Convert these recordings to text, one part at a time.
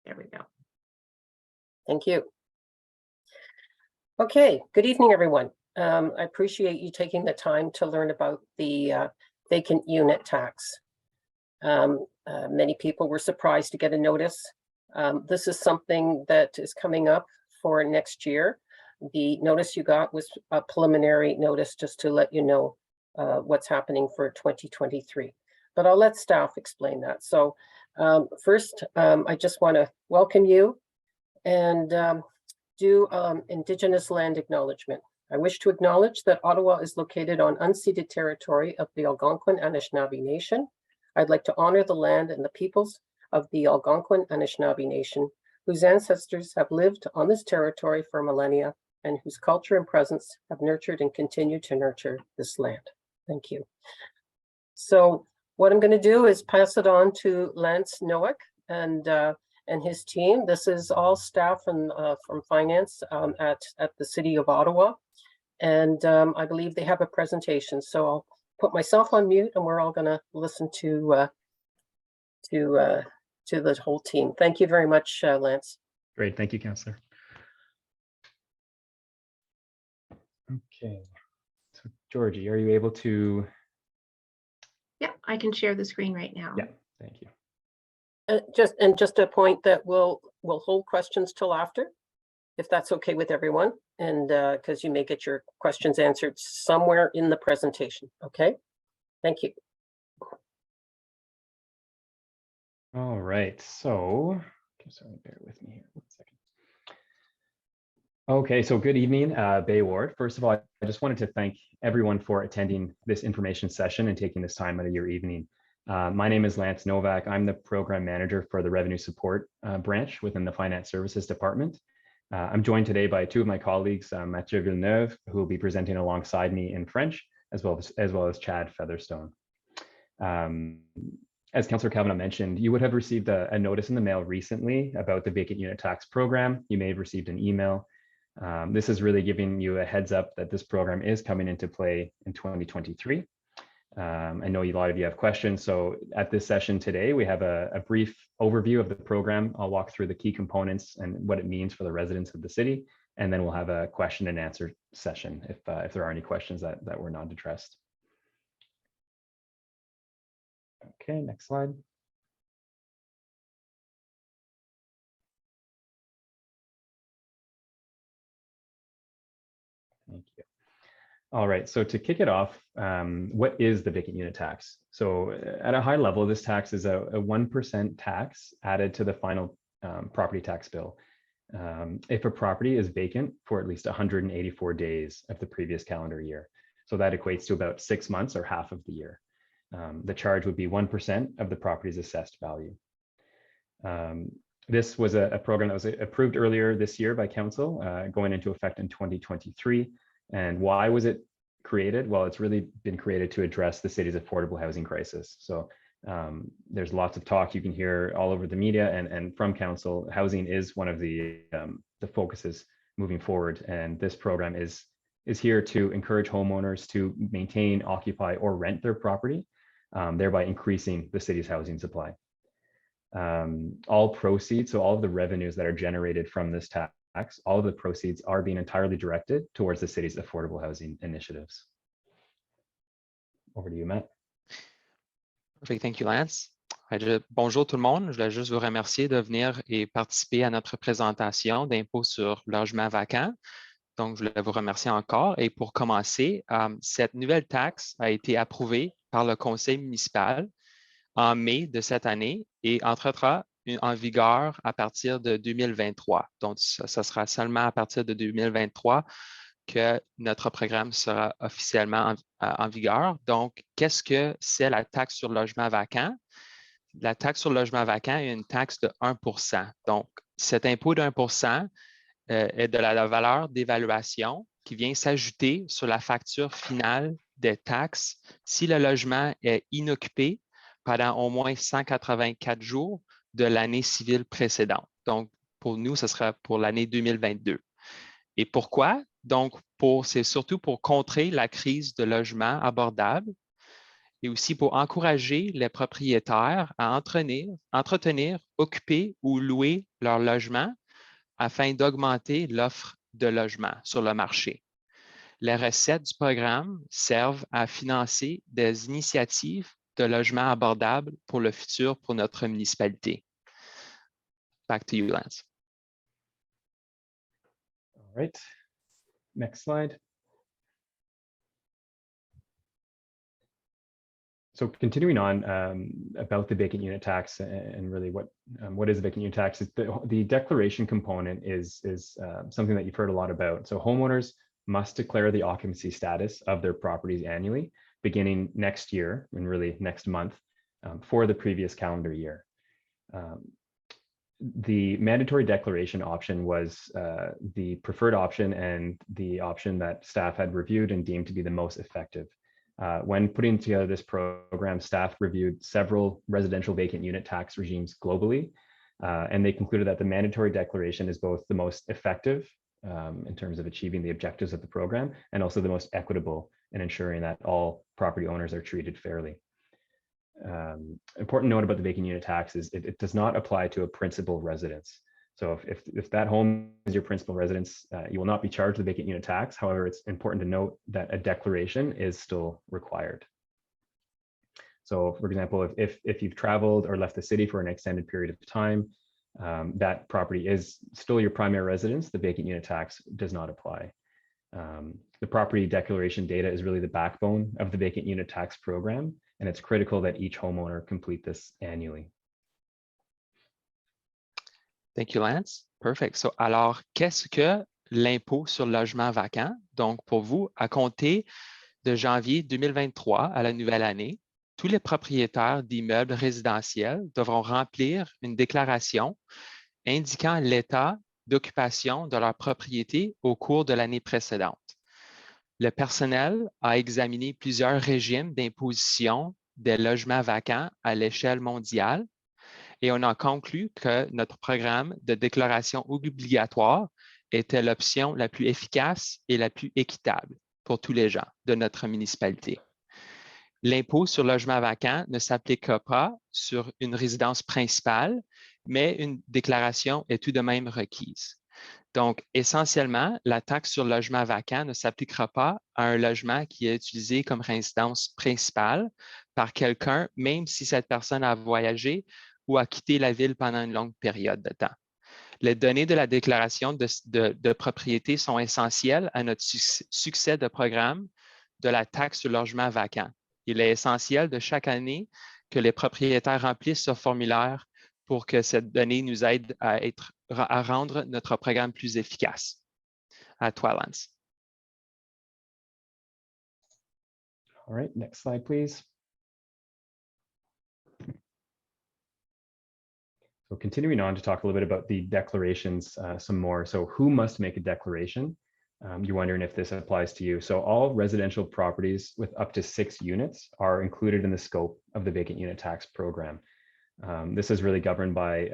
There we go. Thank you. Okay, good evening, everyone. I appreciate you taking the time to learn about the vacant unit tax. Many people were surprised to get a notice. This is something that is coming up for next year. The notice you got was a preliminary notice just to let you know what's happening for 2023. But I'll let staff explain that. So first, I just want to welcome you and do Indigenous land acknowledgement. I wish to acknowledge that Ottawa is located on unceded territory of the Algonquin Anishinaabe Nation. I'd like to honor the land and the peoples of the Algonquin Anishinaabe Nation, whose ancestors have lived on this territory for millennia and whose culture and presence have nurtured and continue to nurture this land. Thank you. So what I'm going to do is pass it on to Lance Noack and his team. This is all staff and from finance at the City of Ottawa. And I believe they have a presentation. So I'll put myself on mute and we're all going to listen to the whole team. Thank you very much, Lance. Great, thank you, Councillor. Okay, so Georgie, are you able to? Yeah, I can share the screen right now. Yeah, thank you. Just a point that we'll hold questions till after, if that's okay with everyone, and because you may get your questions answered somewhere in the presentation. Okay, thank you. All right, so sorry, bear with me here 1 second. Okay, so good evening, Bay Ward. First of all, I just wanted to thank everyone for attending this information session and taking this time out of your evening. My name is Lance Novak. I'm the program manager for the revenue support branch within the Finance Services Department. I'm joined today by two of my colleagues, Mathieu Villeneuve, who will be presenting alongside me in French, as well as Chad Featherstone. As Councillor Kavanagh mentioned, you would have received a notice in the mail recently about the vacant unit tax program. You may have received an email. This is really giving you a heads up that this program is coming into play in 2023. I know a lot of you have questions, so at this session today, we have a brief overview of the program. I'll walk through the key components and what it means for the residents of the city, and then we'll have a question and answer session if there are any questions that were not addressed. Okay, next slide. Thank you. All right, so to kick it off, what is the vacant unit tax? So at a high level, this tax is a 1% tax added to the final property tax bill if a property is vacant for at least 184 days of the previous calendar year. So that equates to about 6 months or half of the year. The charge would be 1% of the property's assessed value. This was a program that was approved earlier this year by Council, going into effect in 2023. And why was it created? Well, it's really been created to address the city's affordable housing crisis. So there's lots of talk you can hear all over the media and from Council. Housing is one of the focuses moving forward. And this program is here to encourage homeowners to maintain, occupy, or rent their property, thereby increasing the city's housing supply. All proceeds, so all of the revenues that are generated from this tax, all of the proceeds are being entirely directed towards the city's affordable housing initiatives. Over to you, Matt. Perfect. Thank you, Lance. Bonjour tout le monde. Je voulais juste vous remercier de venir et participer à notre présentation d'impôt sur logement vacant. Donc, je voulais vous remercier encore. Et pour commencer, cette nouvelle taxe a été approuvée par le conseil municipal en mai de cette année et entrera en vigueur à partir de 2023. Donc, ce sera seulement à partir de 2023 que notre programme sera officiellement en vigueur. Donc, qu'est-ce que c'est la taxe sur le logement vacant? La taxe sur le logement vacant est une taxe de 1%. Donc, cet impôt de 1% est de la valeur d'évaluation qui vient s'ajouter sur la facture finale des taxes si le logement est inoccupé pendant au moins 184 jours de l'année civile précédente. Donc, pour nous, ce sera pour l'année 2022. Et pourquoi? Donc, c'est surtout pour contrer la crise de logement abordable et aussi pour encourager les propriétaires à entretenir, occuper ou louer leur logement afin d'augmenter l'offre de logement sur le marché. Les recettes du programme servent à financer des initiatives de logement abordable pour le futur pour notre municipalité. Back to you, Lance. All right. Next slide. So continuing on about the vacant unit tax and really what is a vacant unit tax, is the declaration component is something that you've heard a lot about. So homeowners must declare the occupancy status of their properties annually, beginning next year and really next month for the previous calendar year. The mandatory declaration option was the preferred option and the option that staff had reviewed and deemed to be the most effective. When putting together this program, staff reviewed several residential vacant unit tax regimes globally, and they concluded that the mandatory declaration is both the most effective in terms of achieving the objectives of the program and also the most equitable in ensuring that all property owners are treated fairly. Important note about the vacant unit tax is it does not apply to a principal residence. So if that home is your principal residence, you will not be charged the vacant unit tax. However, it's important to note that a declaration is still required. So for example, if you've traveled or left the city for an extended period of time, that property is still your primary residence, the vacant unit tax does not apply. The property declaration data is really the backbone of the vacant unit tax program, and it's critical that each homeowner complete this annually. Thank you, Lance. Perfect. So, alors, qu'est-ce que l'impôt sur le logement vacant? Donc, pour vous, à compter de janvier 2023 à la nouvelle année, tous les propriétaires d'immeubles résidentiels devront remplir une déclaration indiquant l'état d'occupation de leur propriété au cours de l'année précédente. Le personnel a examiné plusieurs régimes d'imposition des logements vacants à l'échelle mondiale et on a conclu que notre programme de déclaration obligatoire était l'option la plus efficace et la plus équitable pour tous les gens de notre municipalité. L'impôt sur le logement vacant ne s'appliquera pas sur une résidence principale, mais une déclaration est tout de même requise. Donc, essentiellement, la taxe sur le logement vacant ne s'appliquera pas à un logement qui est utilisé comme résidence principale par quelqu'un, même si cette personne a voyagé ou a quitté la ville pendant une longue période de temps. Les données de la déclaration de propriété sont essentielles à notre succès de programme de la taxe sur le logement vacant. Il est essentiel de chaque année que les propriétaires remplissent ce formulaire pour que cette donnée nous aide à rendre notre programme plus efficace. À toi, Lance. All right, next slide, please. So continuing on to talk a little bit about the declarations some more. So who must make a declaration? You're wondering if this applies to you. So all residential properties with up to 6 units are included in the scope of the vacant unit tax program. This is really governed by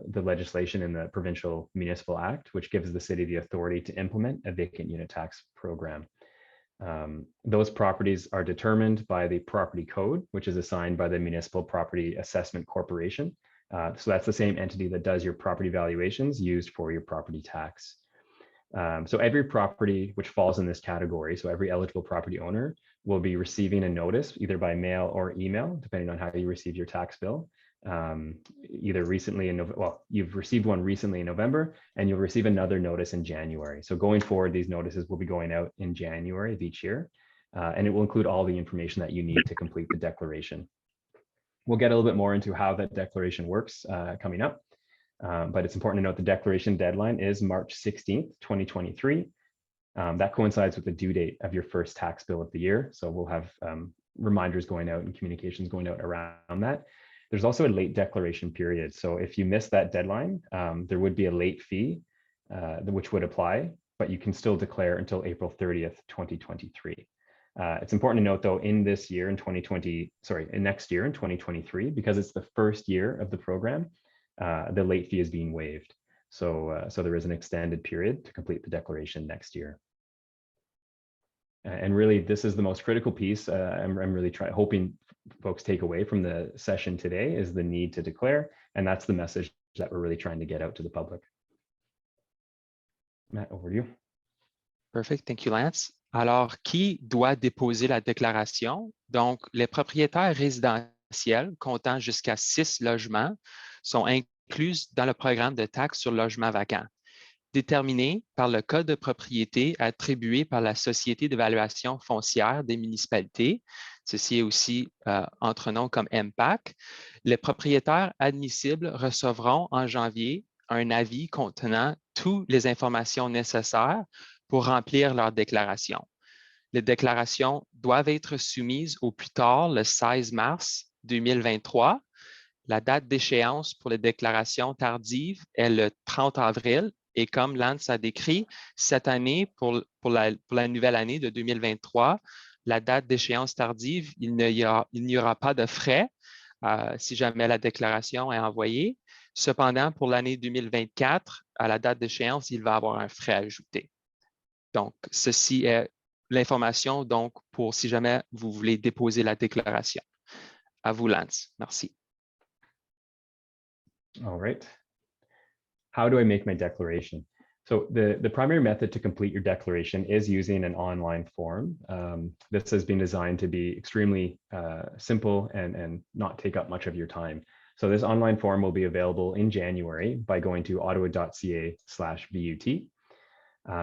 the legislation in the Provincial Municipal Act, which gives the city the authority to implement a vacant unit tax program. Those properties are determined by the property code, which is assigned by the Municipal Property Assessment Corporation. So that's the same entity that does your property valuations used for your property tax. So every property which falls in this category, so every eligible property owner will be receiving a notice either by mail or email, depending on how you receive your tax bill. Either recently you've received one recently in November and you'll receive another notice in January. So going forward, these notices will be going out in January of each year, and it will include all the information that you need to complete the declaration. We'll get a little bit more into how that declaration works coming up, but it's important to note the declaration deadline is March 16th, 2023. That coincides with the due date of your first tax bill of the year. So we'll have reminders going out and communications going out around that. There's also a late declaration period. So if you miss that deadline, there would be a late fee which would apply, but you can still declare until April 30th, 2023. It's important to note though, in this year in next year in 2023, because it's the first year of the program, the late fee is being waived. So there is an extended period to complete the declaration next year. And really, this is the most critical piece. I'm really hoping folks take away from the session today is the need to declare. And that's the message that we're really trying to get out to the public. Matt, over to you. Perfect. Thank you, Lance. Alors, qui doit déposer la déclaration? Donc, les propriétaires résidentiels comptant jusqu'à 6 logements sont inclus dans le programme de taxe sur logement vacant, déterminé par le code de propriété attribué par la Société d'évaluation foncière des municipalités. Ceci est aussi entre noms comme MPAC. Les propriétaires admissibles recevront en janvier un avis contenant toutes les informations nécessaires pour remplir leur déclaration. Les déclarations doivent être soumises au plus tard le 16 mars 2023. La date d'échéance pour les déclarations tardives est le 30 avril. Et comme Lance a décrit, cette année, pour la nouvelle année de 2023, la date d'échéance tardive, il n'y aura pas de frais si jamais la déclaration est envoyée. Cependant, pour l'année 2024, à la date d'échéance, il va y avoir un frais ajouté. Donc, ceci est l'information donc pour si jamais vous voulez déposer la déclaration. À vous, Lance. Merci. All right. How do I make my declaration? So the primary method to complete your declaration is using an online form. This has been designed to be extremely simple and not take up much of your time. So this online form will be available in January by going to ottawa.ca/VUT.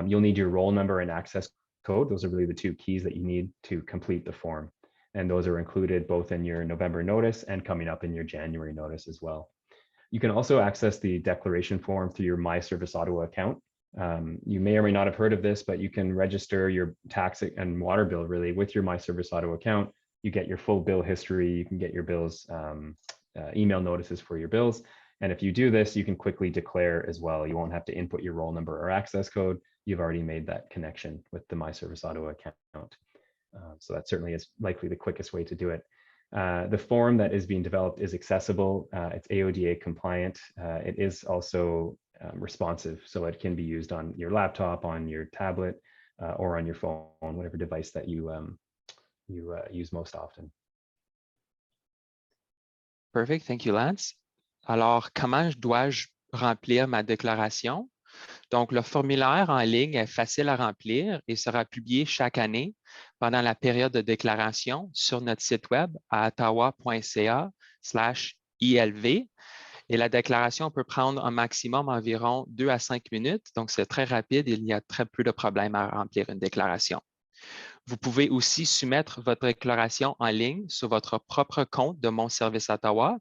You'll need your roll number and access code. Those are really the two keys that you need to complete the form. And those are included both in your November notice and coming up in your January notice as well. You can also access the declaration form through your My Service Ottawa account. You may or may not have heard of this, but you can register your tax and water bill really with your My Service Ottawa account. You get your full bill history. You can get your bills, email notices for your bills. And if you do this, you can quickly declare as well. You won't have to input your roll number or access code. You've already made that connection with the My Service Ottawa account. So that certainly is likely the quickest way to do it. The form that is being developed is accessible. It's AODA compliant. It is also responsive, so it can be used on your laptop, on your tablet, or on your phone, whatever device that you use most often. Perfect. Thank you, Lance. Alors, comment dois-je remplir ma déclaration? Donc, le formulaire en ligne est facile à remplir et sera publié chaque année pendant la période de déclaration sur notre site web à ottawa.ca/ILV. Et la déclaration peut prendre un maximum environ 2 à 5 minutes. Donc, c'est très rapide. Il y a très peu de problèmes à remplir une déclaration. Vous pouvez aussi soumettre votre déclaration en ligne sur votre propre compte de Mon Service Ottawa.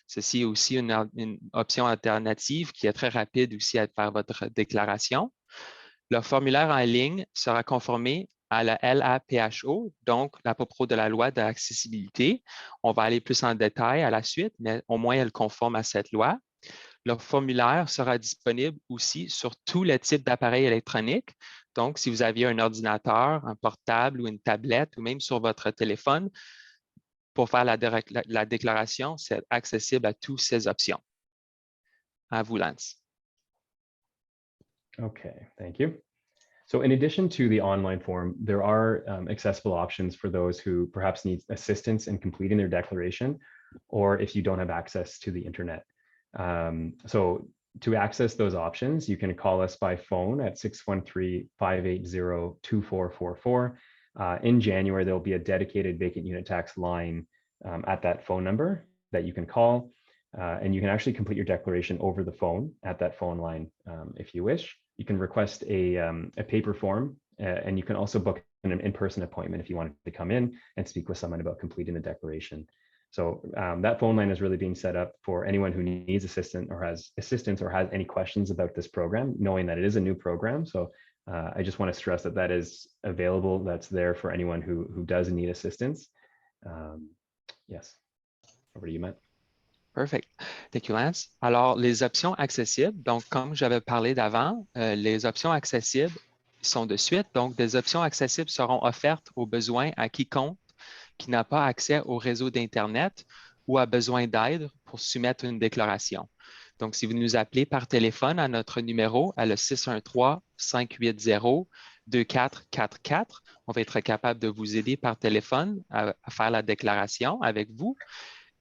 Ceci est aussi une option alternative qui est très rapide aussi à faire votre déclaration. Le formulaire en ligne sera conformé à la LAPHO, donc la propos de la loi d'accessibilité. On va aller plus en détail à la suite, mais au moins elle conforme à cette loi. Le formulaire sera disponible aussi sur tous les types d'appareils électroniques. Donc, si vous aviez un ordinateur, un portable ou une tablette ou même sur votre téléphone, pour faire la déclaration, c'est accessible à toutes ces options. À vous, Lance. Okay, thank you. So in addition to the online form, there are accessible options for those who perhaps need assistance in completing their declaration, or if you don't have access to the internet. So to access those options, you can call us by phone at 613-580-2444. In January, there'll be a dedicated vacant unit tax line at that phone number that you can call, and you can actually complete your declaration over the phone at that phone line if you wish. You can request a paper form, and you can also book an in-person appointment if you wanted to come in and speak with someone about completing the declaration. So that phone line is really being set up for anyone who needs assistance or has any questions about this program, knowing that it is a new program. So I just want to stress that that is available. That's there for anyone who does need assistance. Yes. Over to you, Matt. Perfect. Thank you, Lance. Alors, les options accessibles, donc comme j'avais parlé d'avant, les options accessibles sont de suite. Donc, des options accessibles seront offertes aux besoins à quiconque qui n'a pas accès au réseau d'Internet ou a besoin d'aide pour soumettre une déclaration. Donc, si vous nous appelez par téléphone à notre numéro, à le 613-580-8833, 2444. On va être capable de vous aider par téléphone à faire la déclaration avec vous.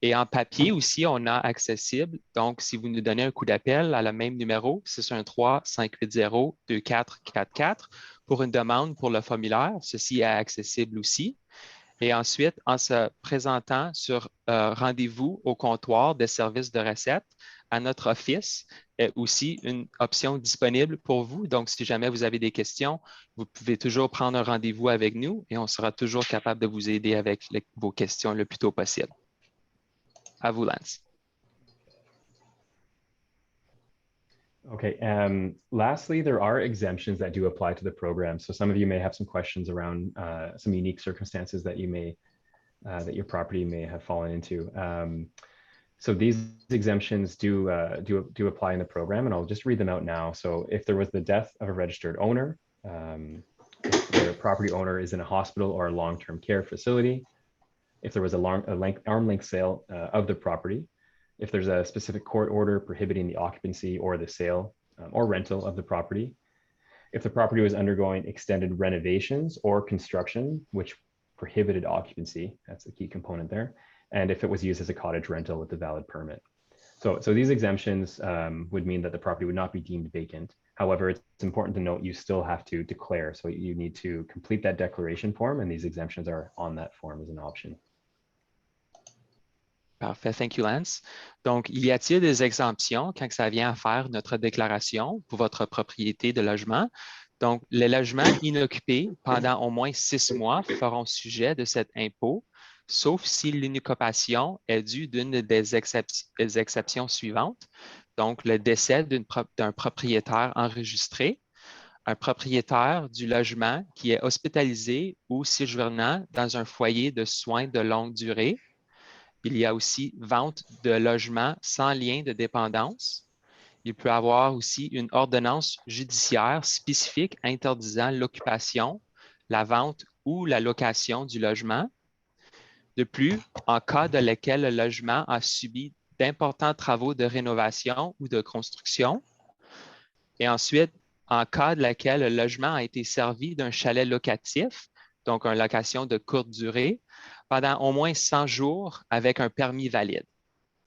Et en papier aussi, on a accessible. Donc, si vous nous donnez un coup d'appel à le même numéro, 613-580-2444 pour une demande pour le formulaire, ceci est accessible aussi. Et ensuite, en se présentant sur rendez-vous au comptoir des services de recettes à notre office, est aussi une option disponible pour vous. Donc, si jamais vous avez des questions, vous pouvez toujours prendre un rendez-vous avec nous et on sera toujours capable de vous aider avec vos questions le plus tôt possible. À vous, Lance. Okay. Lastly, there are exemptions that do apply to the program. So some of you may have some questions around some unique circumstances that you may that your property may have fallen into. So these exemptions do apply in the program, and I'll just read them out now. So if there was the death of a registered owner, if the property owner is in a hospital or a long-term care facility, if there was arm length sale of the property, if there's a specific court order prohibiting the occupancy or the sale or rental of the property, if the property was undergoing extended renovations or construction, which prohibited occupancy, that's the key component there, and if it was used as a cottage rental with a valid permit. So these exemptions would mean that the property would not be deemed vacant. However, it's important to note you still have to declare. So you need to complete that declaration form, and these exemptions are on that form as an option. Parfait, thank you, Lance. Donc, y a-t-il des exemptions quand ça vient à faire notre déclaration pour votre propriété de logement? Donc, les logements inoccupés pendant au moins 6 mois feront sujet de cet impôt, sauf si l'inoccupation est due d'une des exceptions suivantes. Donc, le décès d'un propriétaire enregistré, un propriétaire du logement qui est hospitalisé ou séjournant dans un foyer de soins de longue durée. Il y a aussi vente de logements sans lien de dépendance. Il peut y avoir aussi une ordonnance judiciaire spécifique interdisant l'occupation, la vente ou la location du logement. De plus, en cas de lequel le logement a subi d'importants travaux de rénovation ou de construction. Et ensuite, en cas de laquelle le logement a été servi d'un chalet locatif, donc une location de courte durée, pendant au moins 100 jours avec un permis valide.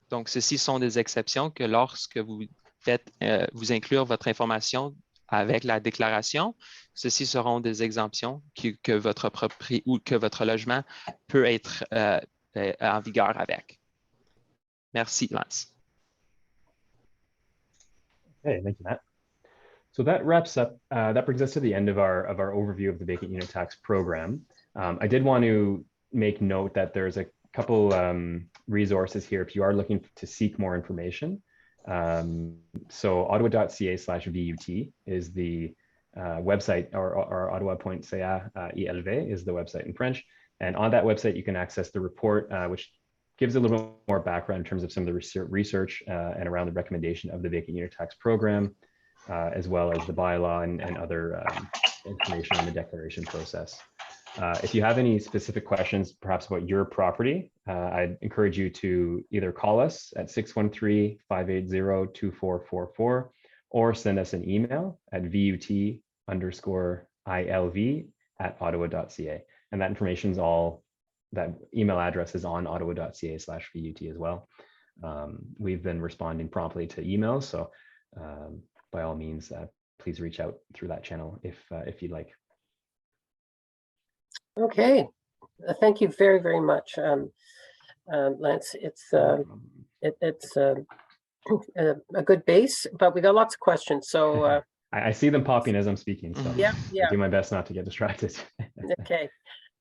Donc, ceci sont des exceptions que lorsque vous faites, vous inclure votre information avec la déclaration, ceci seront des exemptions que votre propriété ou que votre logement peut être en vigueur avec. Merci, Lance. Okay, thank you, Matt. So that wraps up, that brings us to the end of our overview of the vacant unit tax program. I did want to make note that there's a couple resources here if you are looking to seek more information. So ottawa.ca/VUT is the website, or ottawa.ca ELV is the website in French. And on that website, you can access the report, which gives a little bit more background in terms of some of the research and around the recommendation of the vacant unit tax program, as well as the bylaw and other information on the declaration process. If you have any specific questions, perhaps about your property, I'd encourage you to either call us at 613-580-2444 or send us an email at VUT_ILV@ottawa.ca. And that information is all, that email address is on ottawa.ca/VUT as well. We've been responding promptly to emails, so by all means, please reach out through that channel if you'd like. Okay, thank you very, very much, Lance. It's a good base, but we got lots of questions. So I see them popping as I'm speaking, so yeah. I'll do my best not to get distracted. Okay,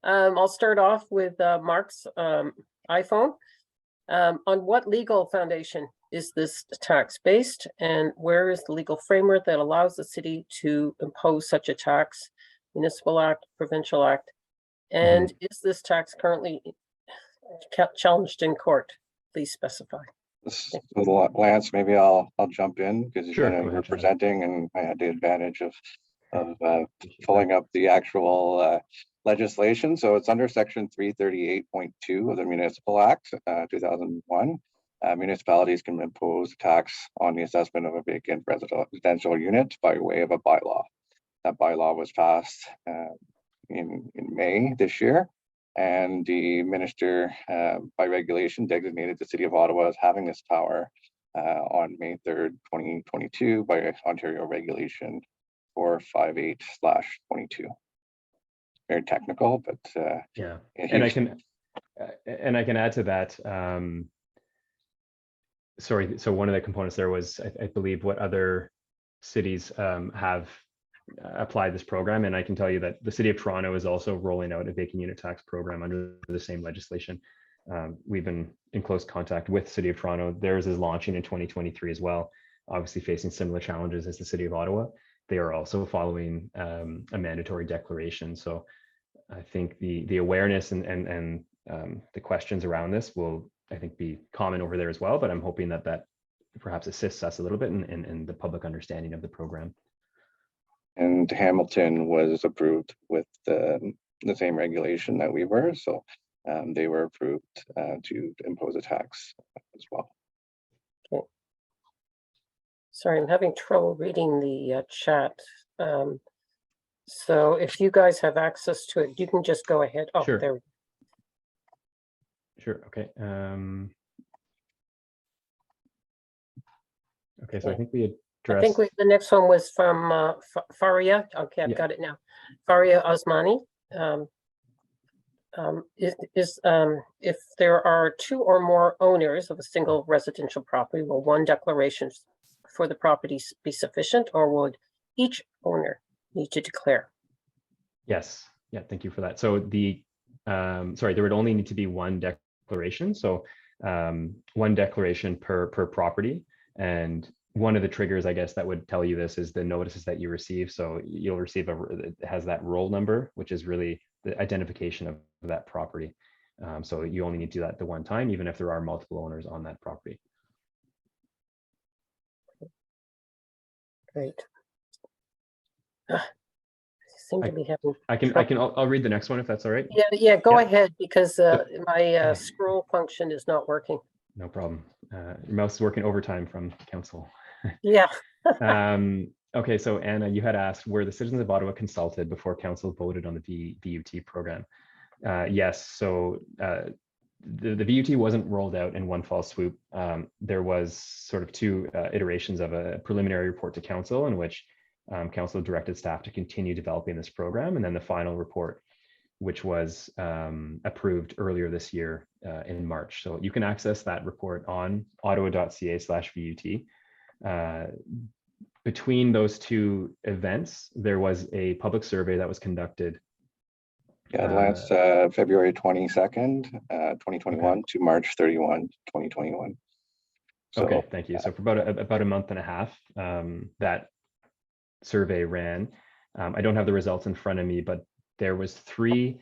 I'll start off with Mark's iPhone. On what legal foundation is this tax based, and where is the legal framework that allows the city to impose such a tax? Municipal Act, Provincial Act, and is this tax currently challenged in court? Please specify. So Lance, maybe I'll jump in because Sure, you were presenting, and I had the advantage of pulling up the actual legislation. So it's under section 338.2 of the Municipal Act 2001. Municipalities can impose tax on the assessment of a vacant residential unit by way of a bylaw. that bylaw was passed in May this year. And the minister, by regulation, designated the City of Ottawa as having this power on May 3rd, 2022 by Ontario Regulation 458/22. Very technical, but Yeah, a and I huge- can add to that. Sorry, so one of the components there was, I believe, what other cities have applied this program, and I can tell you that the City of Toronto is also rolling out a vacant unit tax program under the same legislation. We've been in close contact with City of Toronto. Theirs is launching in 2023 as well, obviously facing similar challenges as the City of Ottawa. They are also following a mandatory declaration. So I think the awareness and the questions around this will, I think, be common over there as well, but I'm hoping that perhaps assists us a little bit in the public understanding of the program. And Hamilton was approved with the same regulation that we were, so they were approved to impose a tax as well. Sorry, I'm having trouble reading the chat. So if you guys have access to it, you can just go ahead. Oh, Sure. there. We Sure. Okay. Okay. So I think we I addressed. think the next one was from Faria. Okay, I've Yeah. got it now. Faria Osmani. If there are two or more owners of a single residential property, will one declaration for the property be sufficient, or would each owner need to declare? Yes. Yeah. Thank you for that. So sorry, there would only need to be one declaration. So one declaration per property. And one of the triggers, I guess, that would tell you this is the notices that you receive. So you'll receive it has that roll number, which is really the identification of that property. So you only need to do that the one time, even if there are multiple owners on that property. Great. Seem to be having. I'll read the next one if that's all right. Yeah, go Yeah. ahead, because my scroll function is not working. No problem. Your mouse is working overtime from council. Yeah. Okay, so Anna, you had asked, were the citizens of Ottawa consulted before council voted on the VUT program? Yes, so the VUT wasn't rolled out in one fall swoop. There was sort of two iterations of a preliminary report to council in which council directed staff to continue developing this program, and then the final report, which was approved earlier this year in March. So you can access that report on ottawa.ca/VUT. Between those two events, there was a public survey that was conducted. Yeah, Lance, February 22nd, 2021 to March 31, 2021. So, okay, thank you. So for about a month and a half, that survey ran. I don't have the results in front of me, but there was three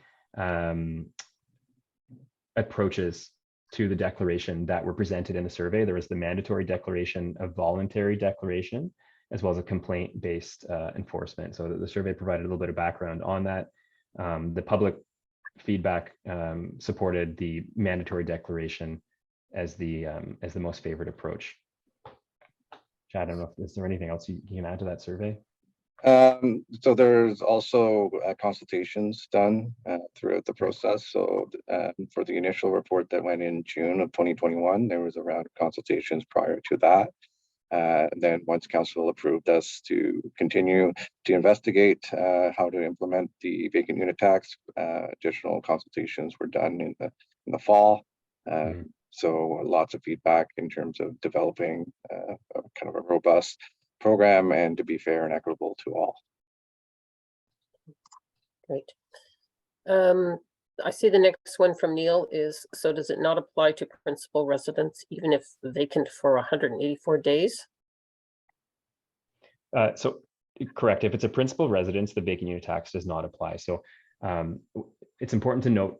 approaches to the declaration that were presented in the survey. There was the mandatory declaration, a voluntary declaration, as well as a complaint-based enforcement. So the survey provided a little bit of background on that. The public feedback supported the mandatory declaration as the most favored approach. Chad, I don't know if is there anything else you can add to that survey? So there's also consultations done throughout the process. So for the initial report that went in June of 2021, there was a round of consultations prior to that. Then once council approved us to continue to investigate how to implement the vacant unit tax, additional consultations were done in the fall. So lots of feedback in terms of developing kind of a robust program and to be fair and equitable to all. Great. I see the next one from Neil is, so does it not apply to principal residents even if vacant for 184 days? So correct, if it's a principal residence, the vacant unit tax does not apply. So it's important to note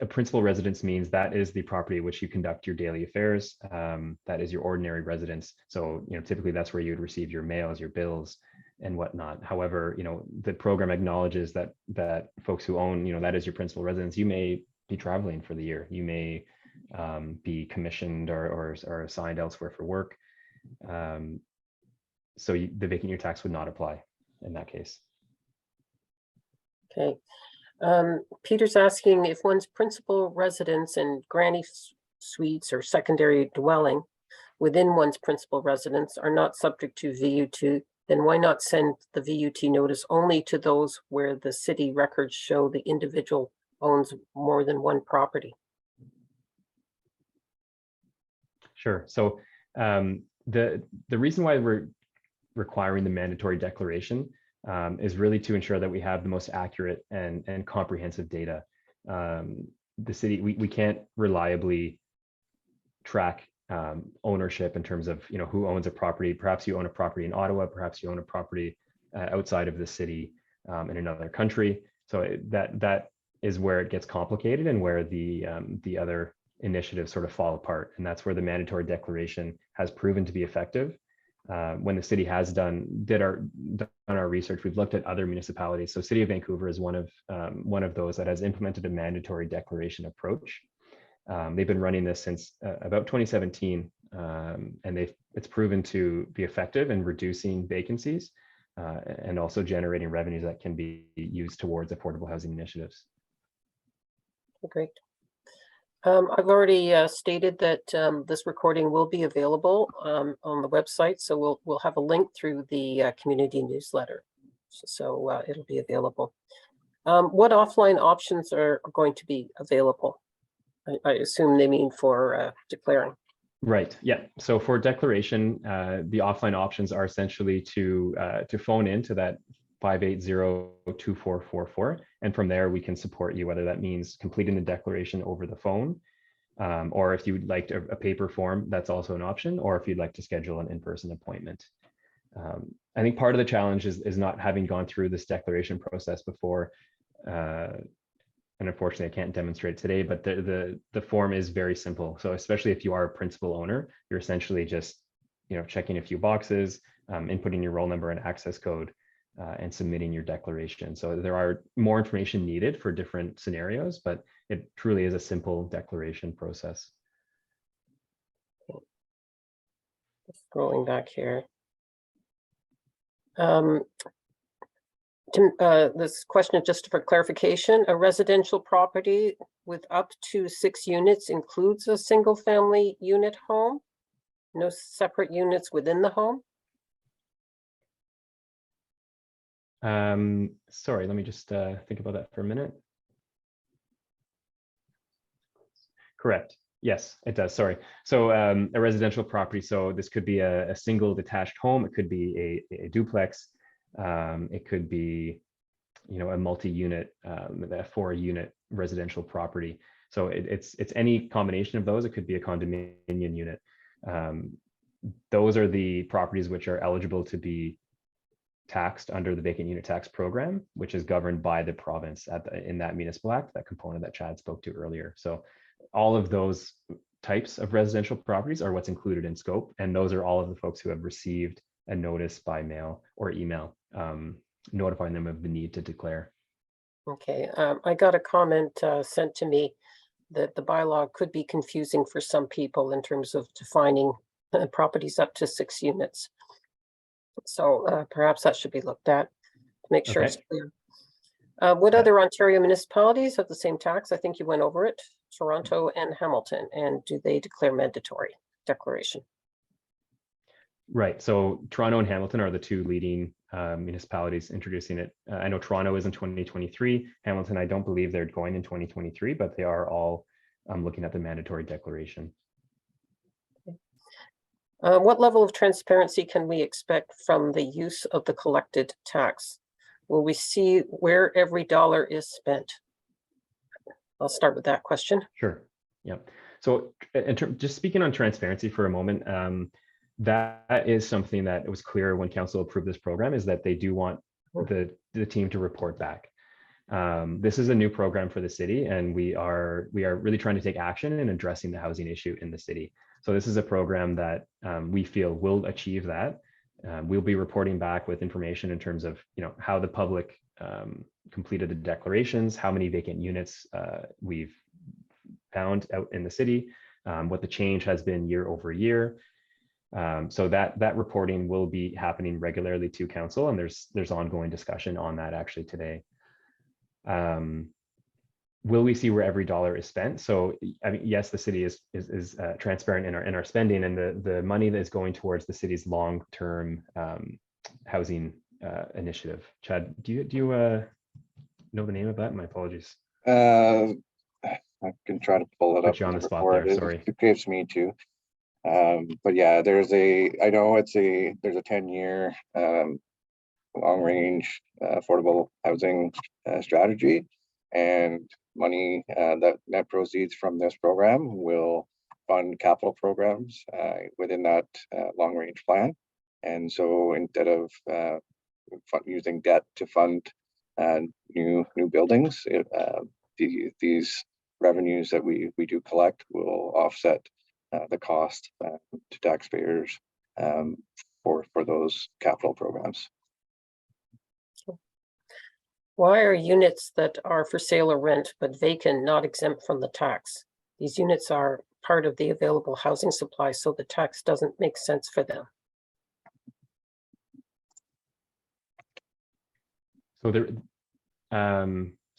a principal residence means that is the property which you conduct your daily affairs. That is your ordinary residence. So, typically that's where you would receive your mails, your bills and whatnot. However, the program acknowledges that folks who own, that is your principal residence. You may be traveling for the year. You may be commissioned or assigned elsewhere for work. So the vacant unit tax would not apply in that case. Okay. Peter's asking if one's principal residence and granny suites or secondary dwelling within one's principal residence are not subject to VUT, then why not send the VUT notice only to those where the city records show the individual owns more than one property? Sure. So the reason why we're requiring the mandatory declaration is really to ensure that we have the most accurate and comprehensive data. The city, we can't reliably track ownership in terms of who owns a property. Perhaps you own a property in Ottawa, perhaps you own a property outside of the city in another country. So that is where it gets complicated and where the other initiatives sort of fall apart. And that's where the mandatory declaration has proven to be effective. When the city has done our research, we've looked at other municipalities. So City of Vancouver is one of those that has implemented a mandatory declaration approach. They've been running this since about 2017, and it's proven to be effective in reducing vacancies and also generating revenues that can be used towards affordable housing initiatives. Great. I've already stated that this recording will be available on the website, so we'll have a link through the community newsletter, so it'll be available. What offline options are going to be available? I assume they mean for declaring. Right. Yeah. So for declaration, the offline options are essentially to phone into that 580-2444, and from there we can support you, whether that means completing the declaration over the phone, or if you would like a paper form, that's also an option, or if you'd like to schedule an in-person appointment. I think part of the challenge is not having gone through this declaration process before, and unfortunately I can't demonstrate today, but the form is very simple. So especially if you are a principal owner, you're essentially just checking a few boxes, inputting your roll number and access code, and submitting your declaration. So there are more information needed for different scenarios, but it truly is a simple declaration process. Scrolling back here. This question is just for clarification. A residential property with up to 6 units includes a single family unit home? No separate units within the home? Sorry, let me just think about that for a minute. Correct. Yes, it does. Sorry. So a residential property. So this could be a single detached home. It could be a duplex. It could be, a multi-unit, a 4-unit residential property. So it's any combination of those. It could be a condominium unit. Those are the properties which are eligible to be taxed under the vacant unit tax program, which is governed by the province in that municipal act, that component that Chad spoke to earlier. So all of those types of residential properties are what's included in scope. And those are all of the folks who have received a notice by mail or email notifying them of the need to declare. Okay, I got a comment sent to me that the bylaw could be confusing for some people in terms of defining properties up to 6 units. So perhaps that should be looked at to make sure it's clear. What other Ontario municipalities have the same tax? I think you went over it, Toronto and Hamilton, and do they declare mandatory declaration? Right. So Toronto and Hamilton are the two leading municipalities introducing it. I know Toronto is in 2023. Hamilton, I don't believe they're going in 2023, but they are all looking at the mandatory declaration. What level of transparency can we expect from the use of the collected tax? Will we see where every dollar is spent? I'll start with that question. Sure. Yeah. So just speaking on transparency for a moment, that is something that was clear when council approved this program, is that they do want the team to report back. This is a new program for the city, and we are really trying to take action in addressing the housing issue in the city. So this is a program that we feel will achieve that. We'll be reporting back with information in terms of how the public completed the declarations, how many vacant units we've found out in the city, what the change has been year over year. So that reporting will be happening regularly to council, and there's ongoing discussion on that actually today. Will we see where every dollar is spent? So, I mean, yes, the city is transparent in our spending, and the money that is going towards the city's long-term housing initiative. Chad, do you know the name of that? My apologies. I can try to pull it Put up you on in the spot report. there, sorry. It gives me too. But yeah, there's a 10-year long range affordable housing strategy, and money that net proceeds from this program will fund capital programs within that long range plan. And so instead of using debt to fund new buildings, these revenues that we do collect will offset the cost to taxpayers for those capital programs. Why are units that are for sale or rent but vacant not exempt from the tax? These units are part of the available housing supply, so the tax doesn't make sense for them. So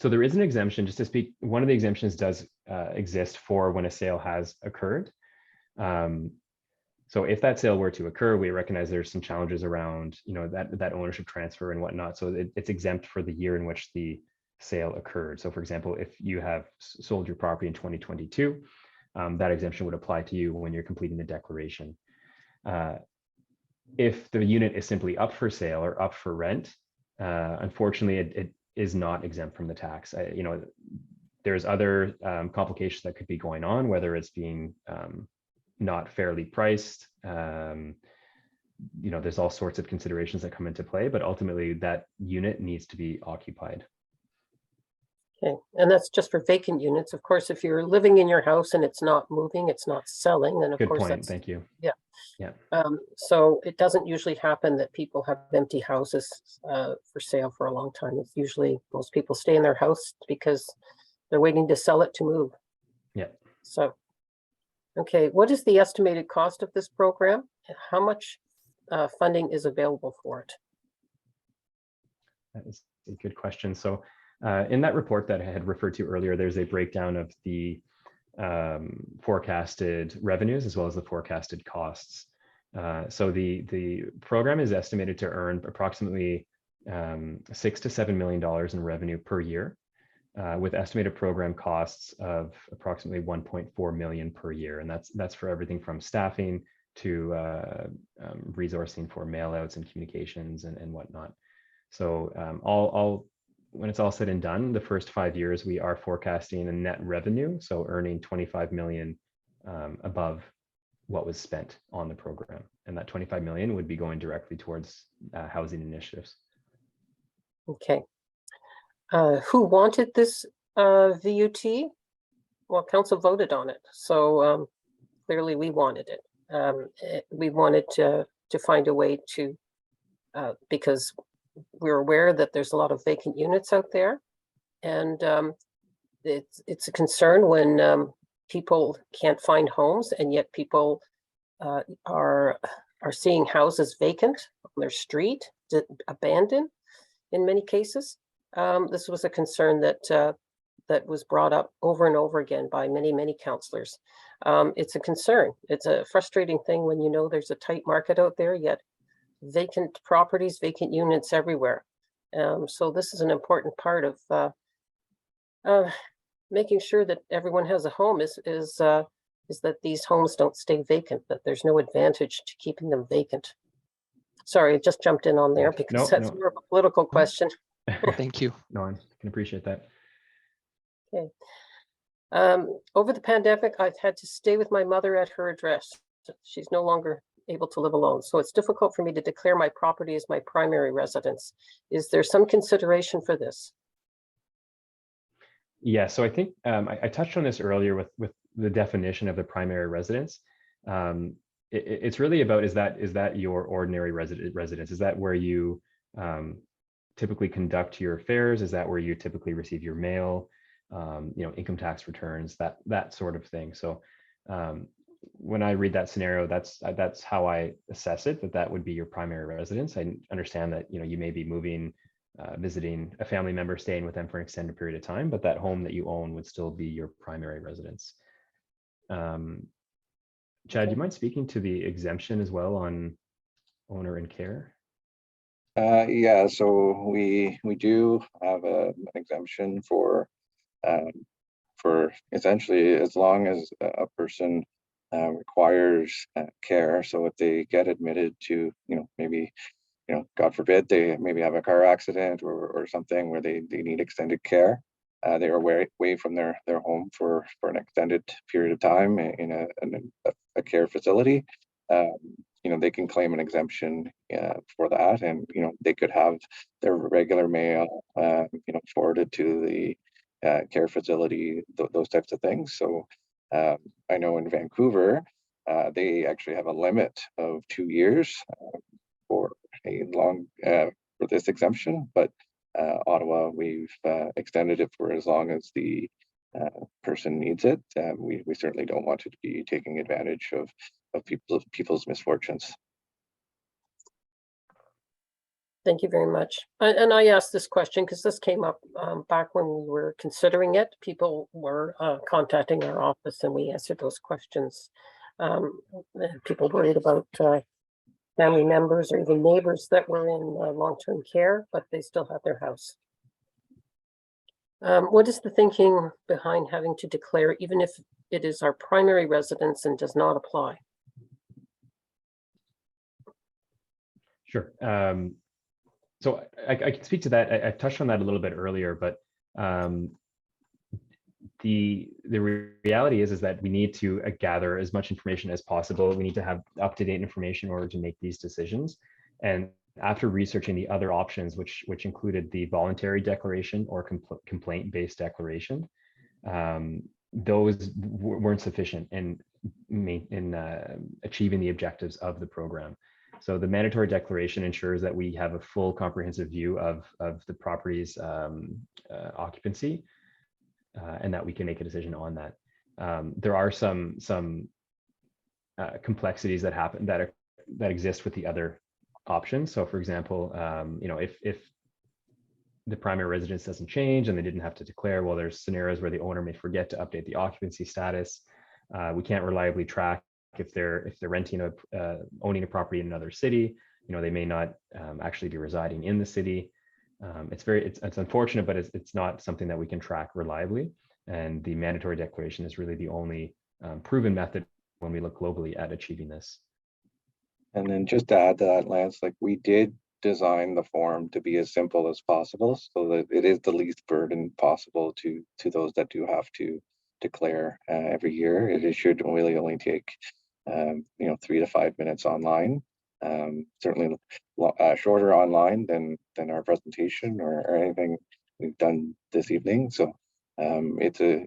there is an exemption, just to speak. One of the exemptions does exist for when a sale has occurred. So if that sale were to occur, we recognize there's some challenges around, that ownership transfer and whatnot. So it's exempt for the year in which the sale occurred. So for example, if you have sold your property in 2022, that exemption would apply to you when you're completing the declaration. If the unit is simply up for sale or up for rent, unfortunately, it is not exempt from the tax. There's other complications that could be going on, whether it's being not fairly priced. There's all sorts of considerations that come into play, but ultimately that unit needs to be occupied. Okay, and that's just for vacant units. Of course, if you're living in your house and it's not moving, it's not selling, then of Good course point. that's, Thank you. yeah. Yeah. So it doesn't usually happen that people have empty houses for sale for a long time. It's usually most people stay in their house because they're waiting to sell it to move. Yeah. So, okay, what is the estimated cost of this program? How much funding is available for it? That is a good question. So in that report that I had referred to earlier, there's a breakdown of the forecasted revenues as well as the forecasted costs. So the program is estimated to earn approximately $6 to $7 million in revenue per year, with estimated program costs of approximately 1.4 million per year, and that's for everything from staffing to resourcing for mailouts and communications and whatnot. So when it's all said and done, the first 5 years we are forecasting a net revenue, so earning 25 million above what was spent on the program, and that 25 million would be going directly towards housing initiatives. Okay. Who wanted this VUT? Well, council voted on it, so clearly we wanted it. We wanted to find a way to, because we're aware that there's a lot of vacant units out there, and it's a concern when people can't find homes, and yet people are seeing houses vacant on their street, abandoned in many cases. This was a concern that was brought up over and over again by many councillors. It's a concern. It's a frustrating thing when you know there's a tight market out there, yet vacant properties, vacant units everywhere. So this is an important part of making sure that everyone has a home is that these homes don't stay vacant, that there's no advantage to keeping them vacant. Sorry, I just jumped in on there because that's more of a political question. Thank you. No, I can appreciate that. Okay. Over the pandemic, I've had to stay with my mother at her address. She's no longer able to live alone, so it's difficult for me to declare my property as my primary residence. Is there some consideration for this? Yeah, so I think I touched on this earlier with the definition of the primary residence. It's really about, is that your ordinary residence? Is that where you typically conduct your affairs? Is that where you typically receive your mail, income tax returns, that sort of thing? So when I read that scenario, that's how I assess it, that would be your primary residence. I understand that you may be moving visiting a family member, staying with them for an extended period of time, but that home that you own would still be your primary residence. Chad, do you mind speaking to the exemption as well on owner and care? Yeah, so we do have an exemption for essentially as long as a person requires care. So if they get admitted to, maybe, God forbid, they maybe have a car accident or something where they need extended care. They are away from their home for an extended period of time in a care facility. They can claim an exemption for that, and they could have their regular mail, forwarded to the care facility, those types of things. So I know in Vancouver, they actually have a limit of 2 years for a long for this exemption, but Ottawa, we've extended it for as long as the person needs it. We certainly don't want to be taking advantage of people's misfortunes. Thank you very much. And I asked this question because this came up back when we were considering it. People were contacting our office and we answered those questions. People worried about family members or even neighbors that were in long-term care, but they still have their house. What is the thinking behind having to declare, even if it is our primary residence and does not apply? Sure. So I can speak to that. I touched on that a little bit earlier, but the reality is that we need to gather as much information as possible. We need to have up-to-date information in order to make these decisions. And after researching the other options, which included the voluntary declaration or complaint-based declaration, those weren't sufficient in achieving the objectives of the program. So the mandatory declaration ensures that we have a full comprehensive view of the property's occupancy, and that we can make a decision on that. There are some complexities that happen that exist with the other options. So, for example, if the primary residence doesn't change and they didn't have to declare, well, there's scenarios where the owner may forget to update the occupancy status. We can't reliably track if they're renting owning a property in another city. They may not actually be residing in the city. It's unfortunate, but it's not something that we can track reliably. And the mandatory declaration is really the only proven method when we look globally at achieving this. And then just to add to that, Lance, like we did design the form to be as simple as possible so that it is the least burden possible to those that do have to declare every year. It should really only take 3 to 5 minutes online. Certainly shorter online than our presentation or anything we've done this evening. So it's a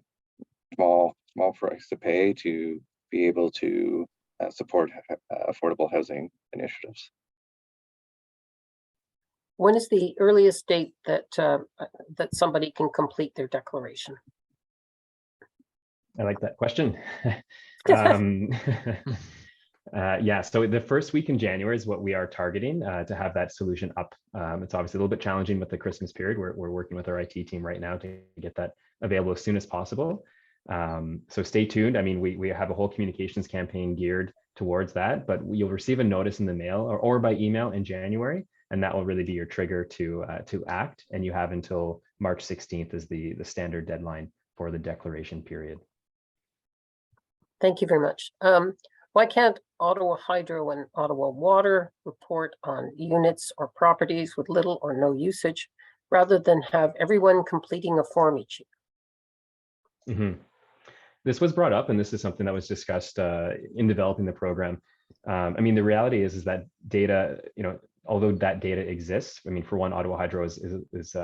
small price to pay to be able to support affordable housing initiatives. When is the earliest date that that somebody can complete their declaration? I like that question. Yeah, so the first week in January is what we are targeting to have that solution up. It's obviously a little bit challenging with the Christmas period. We're working with our IT team right now to get that available as soon as possible. So stay tuned. I mean, we have a whole communications campaign geared towards that, but you'll receive a notice in the mail or by email in January, and that will really be your trigger to act. And you have until March 16th as the standard deadline for the declaration period. Thank you very much. Why can't Ottawa Hydro and Ottawa Water report on units or properties with little or no usage rather than have everyone completing a form each year? Mm-hmm. This was brought up, and this is something that was discussed in developing the program. I mean, the reality is that data, although that data exists, I mean, for one, Ottawa Hydro is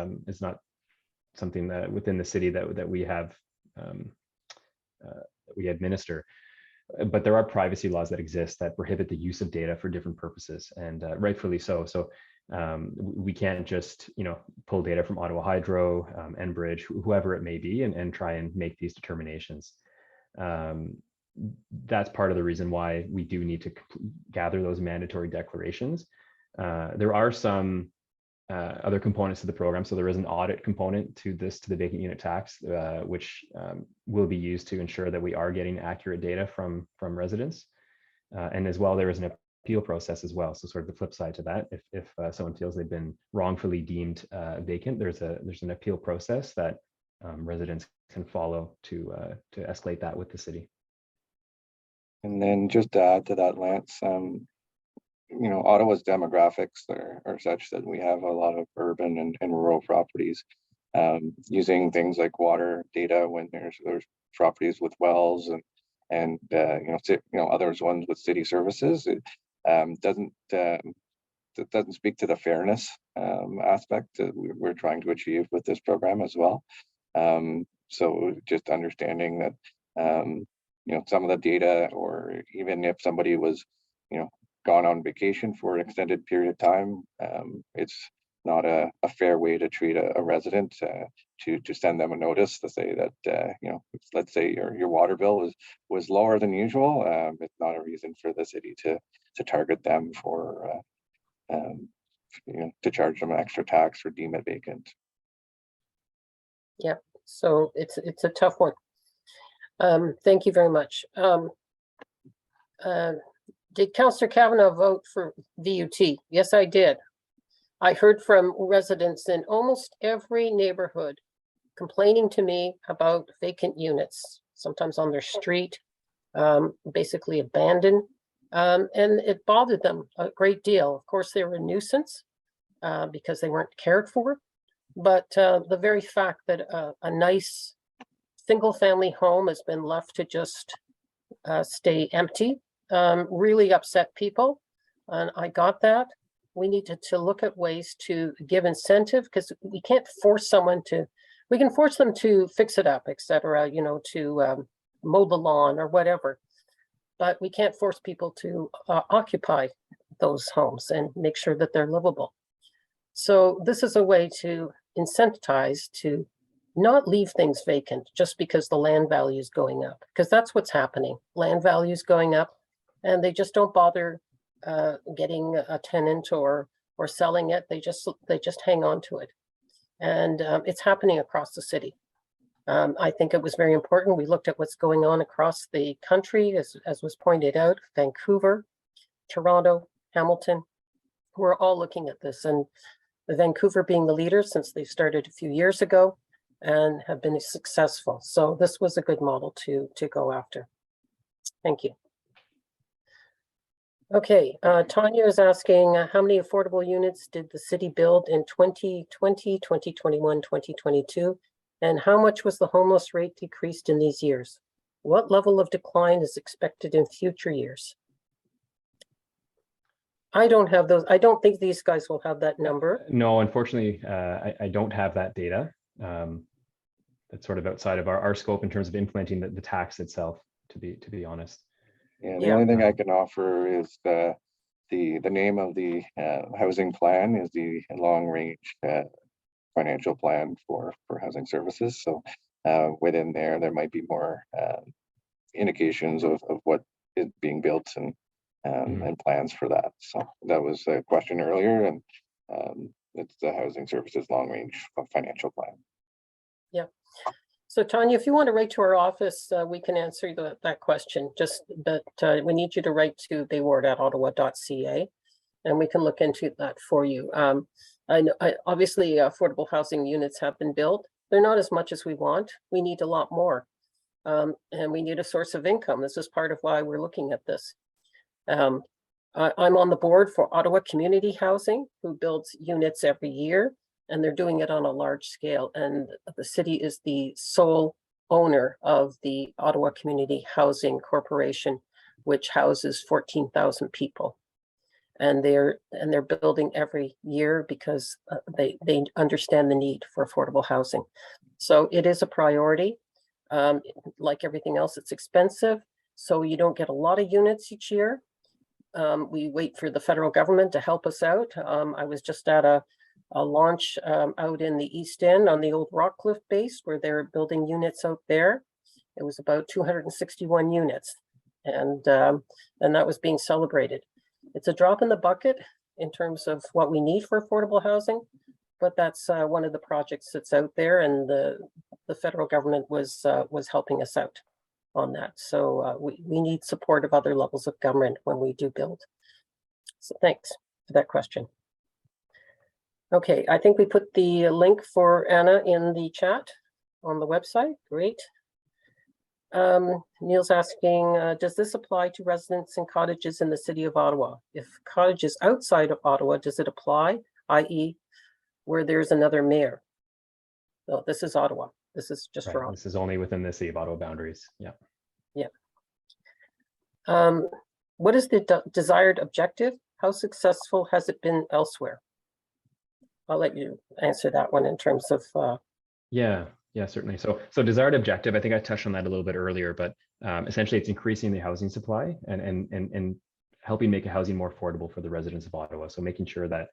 not something that within the city that we have we administer. But there are privacy laws that exist that prohibit the use of data for different purposes, and rightfully so. So we can't just pull data from Ottawa Hydro, Enbridge, whoever it may be, and try and make these determinations. That's part of the reason why we do need to gather those mandatory declarations. There are some other components to the program. So there is an audit component to this, to the vacant unit tax, which will be used to ensure that we are getting accurate data from residents. And as well, there is an appeal process as well. So sort of the flip side to that, if someone feels they've been wrongfully deemed vacant, there's an appeal process that residents can follow to escalate that with the city. And then just to add to that, Lance, Ottawa's demographics are such that we have a lot of urban and rural properties. Using things like water data when there's properties with wells and others ones with city services, it doesn't speak to the fairness aspect that we're trying to achieve with this program as well. So just understanding that some of the data, or even if somebody was gone on vacation for an extended period of time, it's not a fair way to treat a resident, to send them a notice to say that let's say your water bill was lower than usual. It's not a reason for the city to target them for to charge them an extra tax or deem it vacant. Yeah, so it's a tough one. Thank you very much. Did Councillor Kavanaugh vote for VUT? Yes, I did. I heard from residents in almost every neighborhood complaining to me about vacant units, sometimes on their street, basically abandoned. And it bothered them a great deal. Of course, they were a nuisance because they weren't cared for. But the very fact that a nice single family home has been left to just stay empty really upset people. And I got that. We needed to look at ways to give incentive, because we can't force someone to, we can force them to fix it up, etc., to mow the lawn or whatever. But we can't force people to occupy those homes and make sure that they're livable. So this is a way to incentivize to not leave things vacant just because the land value is going up, because that's what's happening. Land value is going up and they just don't bother getting a tenant or selling it. They just hang on to it. And it's happening across the city. I think it was very important. We looked at what's going on across the country, as was pointed out, Vancouver, Toronto, Hamilton. We're all looking at this, and Vancouver being the leader since they started a few years ago and have been successful. So this was a good model to go after. Thank you. Okay, Tanya is asking how many affordable units did the city build in 2020, 2021, 2022? And how much was the homeless rate decreased in these years? What level of decline is expected in future years? I don't have those. I don't think these guys will have that number. No, unfortunately, I don't have that data. That's sort of outside of our scope in terms of implementing the tax itself, to be honest. Yeah, the only thing I can offer is the name of the housing plan is the long range financial plan for housing services. So within there might be more indications of what is being built and plans for that. So that was a question earlier, and it's the housing services long range financial plan. Yeah. So Tanya, if you want to write to our office, we can answer that question. Just that we need you to write to bayward@ottawa.ca, and we can look into that for you. I know, obviously, affordable housing units have been built. They're not as much as we want. We need a lot more, and we need a source of income. This is part of why we're looking at this. I'm on the board for Ottawa Community Housing, who builds units every year, and they're doing it on a large scale. And the city is the sole owner of the Ottawa Community Housing Corporation, which houses 14,000 people. And they're building every year because they understand the need for affordable housing. So it is a priority. Like everything else, it's expensive. So you don't get a lot of units each year. We wait for the federal government to help us out. I was just at a launch out in the East End on the old Rockcliffe base where they're building units out there. It was about 261 units, and that was being celebrated. It's a drop in the bucket in terms of what we need for affordable housing, but that's one of the projects that's out there, and the federal government was helping us out on that. So we need support of other levels of government when we do build. So thanks for that question. Okay, I think we put the link for Anna in the chat on the website. Great. Neil's asking, does this apply to residents and cottages in the city of Ottawa? If cottages outside of Ottawa, does it apply, i.e. where there's another mayor? No, this is Ottawa. This is just for Right, Ottawa. this is only within the city of Ottawa boundaries. Yeah. What is the desired objective? How successful has it been elsewhere? I'll let you answer that one in terms of. Yeah, certainly. So desired objective, I think I touched on that a little bit earlier, but essentially it's increasing the housing supply and helping make housing more affordable for the residents of Ottawa. So making sure that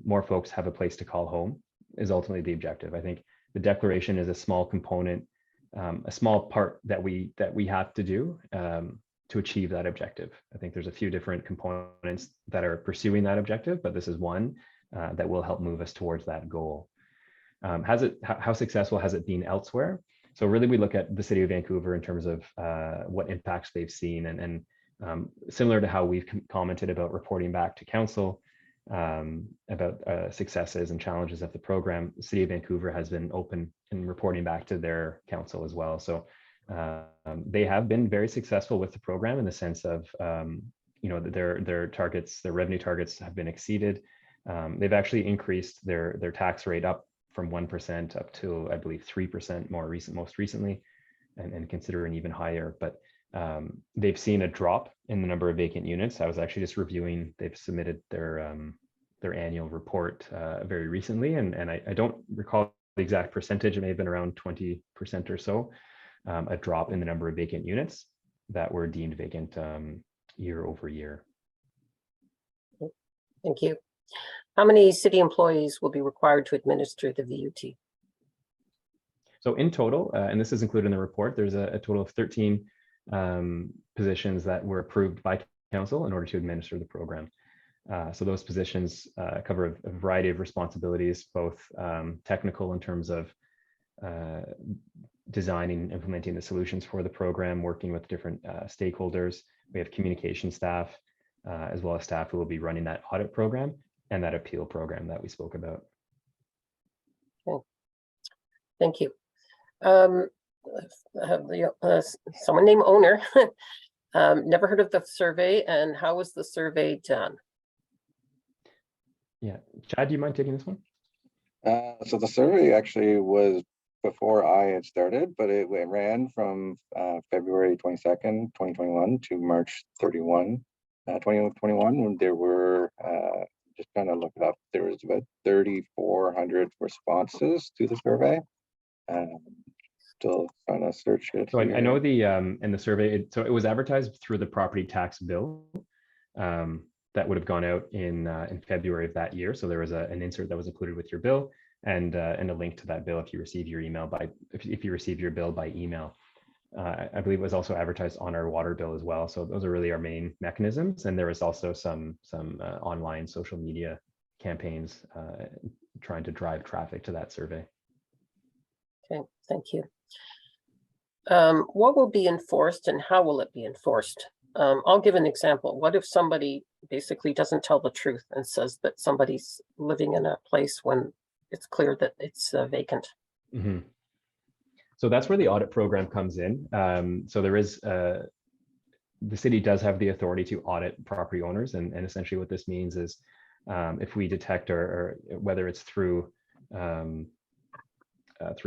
more folks have a place to call home is ultimately the objective. I think the declaration is a small component, a small part that we have to do to achieve that objective. I think there's a few different components that are pursuing that objective, but this is one that will help move us towards that goal. How successful has it been elsewhere? So really we look at the city of Vancouver in terms of what impacts they've seen, and similar to how we've commented about reporting back to council about successes and challenges of the program, the city of Vancouver has been open in reporting back to their council as well. So they have been very successful with the program in the sense of their targets, their revenue targets have been exceeded. They've actually increased their tax rate up from 1% up to, I believe, 3% most recently, and considering even higher. But they've seen a drop in the number of vacant units. I was actually just reviewing, they've submitted their annual report very recently, and I don't recall the exact percentage. It may have been around 20% or so, a drop in the number of vacant units that were deemed vacant year over year. Thank you. How many city employees will be required to administer the VUT? So in total, and this is included in the report, there's a total of 13 positions that were approved by council in order to administer the program. So those positions cover a variety of responsibilities, both technical in terms of designing and implementing the solutions for the program, working with different stakeholders. We have communication staff, as well as staff who will be running that audit program and that appeal program that we spoke about. Okay. Thank you. Someone named Owner, never heard of the survey, and how was the survey done? Yeah, Chad, do you mind taking this one? So the survey actually was before I had started, but it ran from February 22nd, 2021 to March 31, 2021, when there were, just trying to look it up, there was about 3,400 responses to the survey. Still trying to search it. So I know the in the survey, so it was advertised through the property tax bill that would have gone out in February of that year. So there was an insert that was included with your bill, and a link to that bill if you receive your email if you receive your bill by email. I believe it was also advertised on our water bill as well. So those are really our main mechanisms. And there was also some online social media campaigns trying to drive traffic to that survey. Okay, thank you. What will be enforced and how will it be enforced? I'll give an example. What if somebody basically doesn't tell the truth and says that somebody's living in a place when it's clear that it's vacant? Mm-hmm. So that's where the audit program comes in. So there is, the city does have the authority to audit property owners. And essentially what this means is if we detect or whether it's through a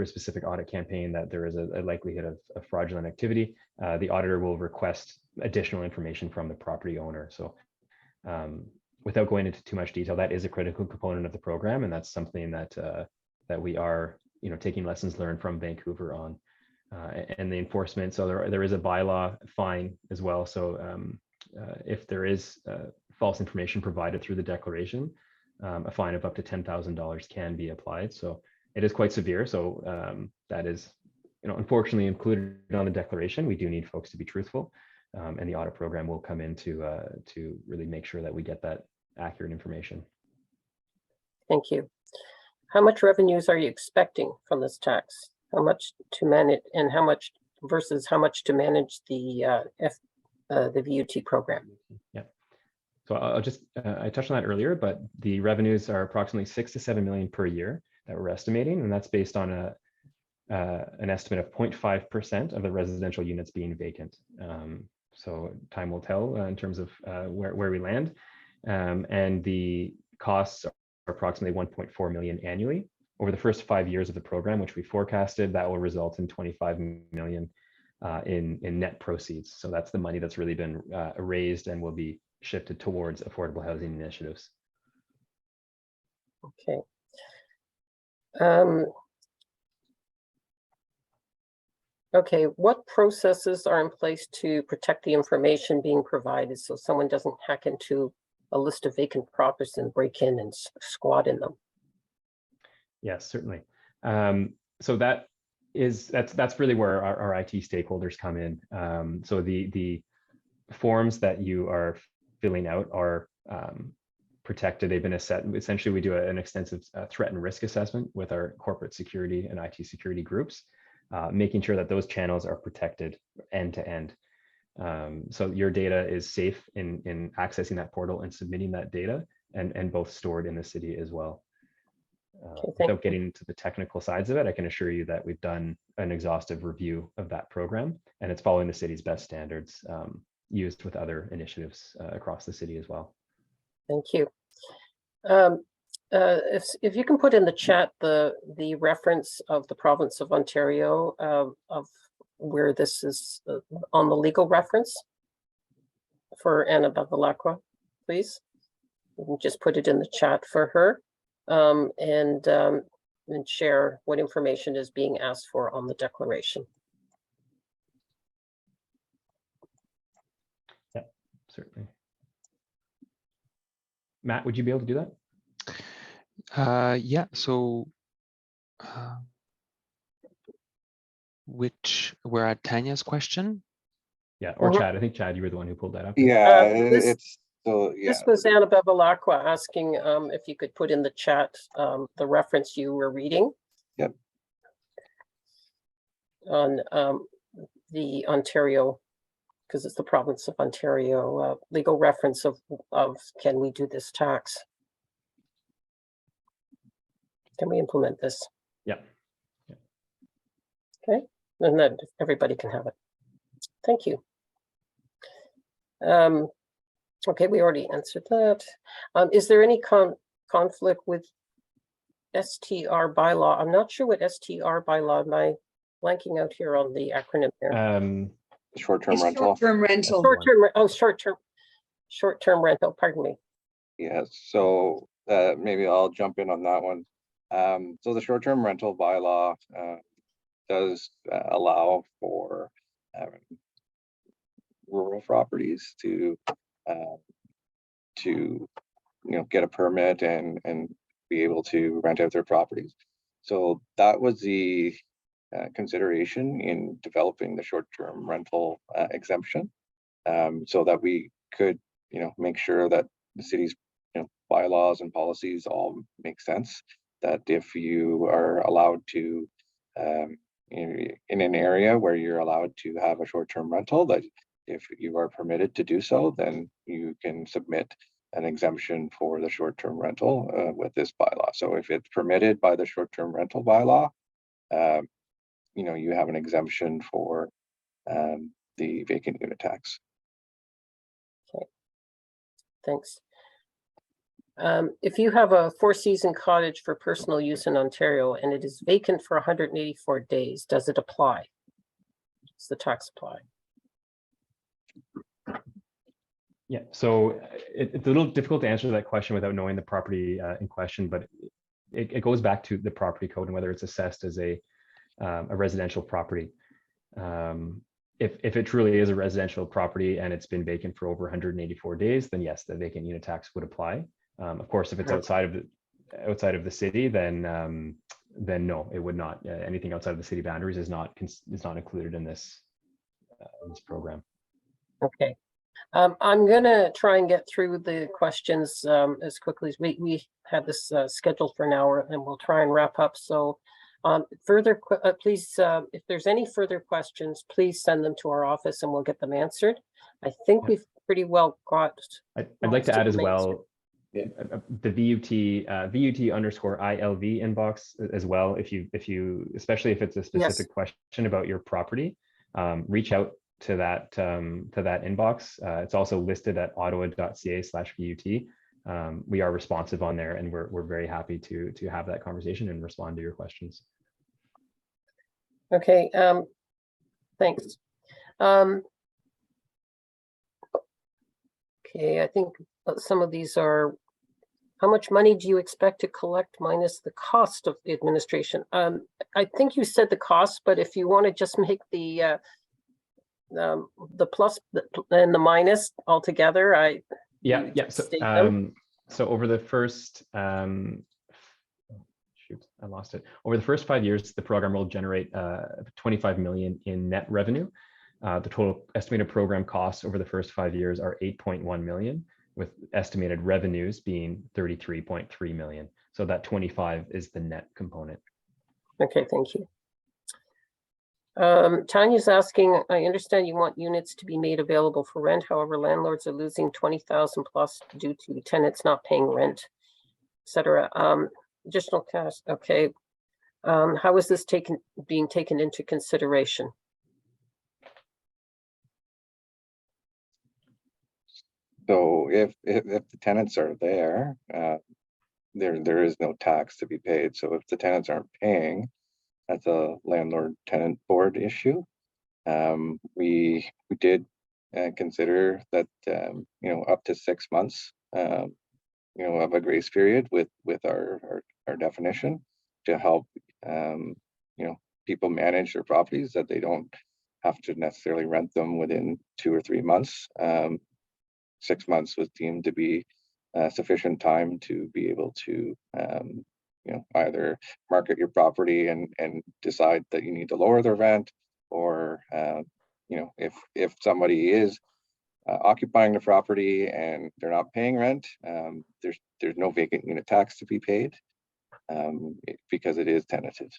specific audit campaign that there is a likelihood of fraudulent activity, the auditor will request additional information from the property owner. So without going into too much detail, that is a critical component of the program. And that's something that that we are taking lessons learned from Vancouver on, and the enforcement. So there is a bylaw fine as well. So if there is false information provided through the declaration, a fine of up to $10,000 can be applied. So it is quite severe. So that is, unfortunately included on the declaration. We do need folks to be truthful, and the audit program will come in to really make sure that we get that accurate information. Thank you. How much revenues are you expecting from this tax? How much to manage and how much versus how much to manage the VUT program? Yeah. So I'll just, I touched on that earlier, but the revenues are approximately 6 to 7 million per year that we're estimating, and that's based on an estimate of 0.5% of the residential units being vacant. So time will tell in terms of where we land. And the costs are approximately 1.4 million annually. Over the first 5 years of the program, which we forecasted, that will result in 25 million in net proceeds. So that's the money that's really been raised and will be shifted towards affordable housing initiatives. Okay. Okay, what processes are in place to protect the information being provided so someone doesn't hack into a list of vacant properties and break in and squat in them? Yes, certainly. So that's really where our IT stakeholders come in. So the forms that you are filling out are protected. They've been assessed. Essentially, we do an extensive threat and risk assessment with our corporate security and IT security groups, making sure that those channels are protected end to end. So your data is safe in accessing that portal and submitting that data, and both stored in the city as well. Without getting into the technical sides of it, I can assure you that we've done an exhaustive review of that program, and it's following the city's best standards used with other initiatives across the city as well. Thank you. If you can put in the chat the reference of the province of Ontario of where this is on the legal reference for Anna Bevilacqua, please. You can just put it in the chat for her and share what information is being asked for on the declaration. Yeah, certainly. Matt, would you be able to do that? Yeah, so we're at Tanya's question. Yeah, or Chad. I think Chad, you were the one who pulled that up. Yeah, This yeah. This was Anna Bevilacqua asking if you could put in the chat the reference you were reading. Yep. On the Ontario, because it's the province of Ontario, legal reference of can we do this tax? Can we implement this? Yeah. Okay, and then everybody can have it. Thank you. Okay, we already answered that. Is there any conflict with STR bylaw? I'm not sure what STR bylaw. Am I blanking out here on the acronym there? Short-term rental. Short-term rental. Short-term rental, pardon me. Yes, so maybe I'll jump in on that one. So the short-term rental bylaw does allow for rural properties to get a permit and be able to rent out their properties. So that was the consideration in developing the short-term rental exemption, so that we could make sure that the city's bylaws and policies all make sense, that if you are allowed to in an area where you're allowed to have a short-term rental, that if you are permitted to do so, then you can submit an exemption for the short-term rental with this bylaw. So if it's permitted by the short-term rental bylaw, you have an exemption for the vacant unit tax. Okay, thanks. If you have a 4-season cottage for personal use in Ontario and it is vacant for 184 days, does it apply? Does the tax apply? Yeah, so it's a little difficult to answer that question without knowing the property in question, but it goes back to the property code and whether it's assessed as a residential property. If it truly is a residential property and it's been vacant for over 184 days, then yes, the vacant unit tax would apply. Of course, if it's outside of the city, then no, it would not. Anything outside of the city boundaries is not included in this program. Okay. I'm gonna try and get through the questions as quickly as we had this scheduled for an hour, and we'll try and wrap up. So please, if there's any further questions, please send them to our office and we'll get them answered. I think Yeah. we've pretty well got. I'd like most to of add as them answered. well, the VUT_ILV inbox as well. If you, especially if it's a specific question about your property, reach out to that inbox. It's also listed at ottawa.ca/VUT. We are responsive on there, and we're very happy to have that conversation and respond to your questions. Okay, thanks. Okay, I think some of these are, how much money do you expect to collect minus the cost of the administration? I think you said the cost, but if you want to just make the plus and the minus altogether, Yeah. So over the first shoot, I lost it. Over the first 5 years, the program will generate 25 million in net revenue. The total estimated program costs over the first 5 years are 8.1 million, with estimated revenues being 33.3 million. So that 25 is the net component. Okay, thank you. Tanya's asking, I understand you want units to be made available for rent. However, landlords are losing 20,000 plus due to tenants not paying rent, etc. Additional cost. Okay. How is this being taken into consideration? So if the tenants are there, there is no tax to be paid. So if the tenants aren't paying, that's a landlord-tenant board issue. We did consider that up to 6 months of a grace period with our definition to help people manage their properties, that they don't have to necessarily rent them within 2 or 3 months. 6 months was deemed to be sufficient time to be able to either market your property and decide that you need to lower the rent, or if somebody is occupying the property and they're not paying rent, there's no vacant unit tax to be paid because it is tenanted.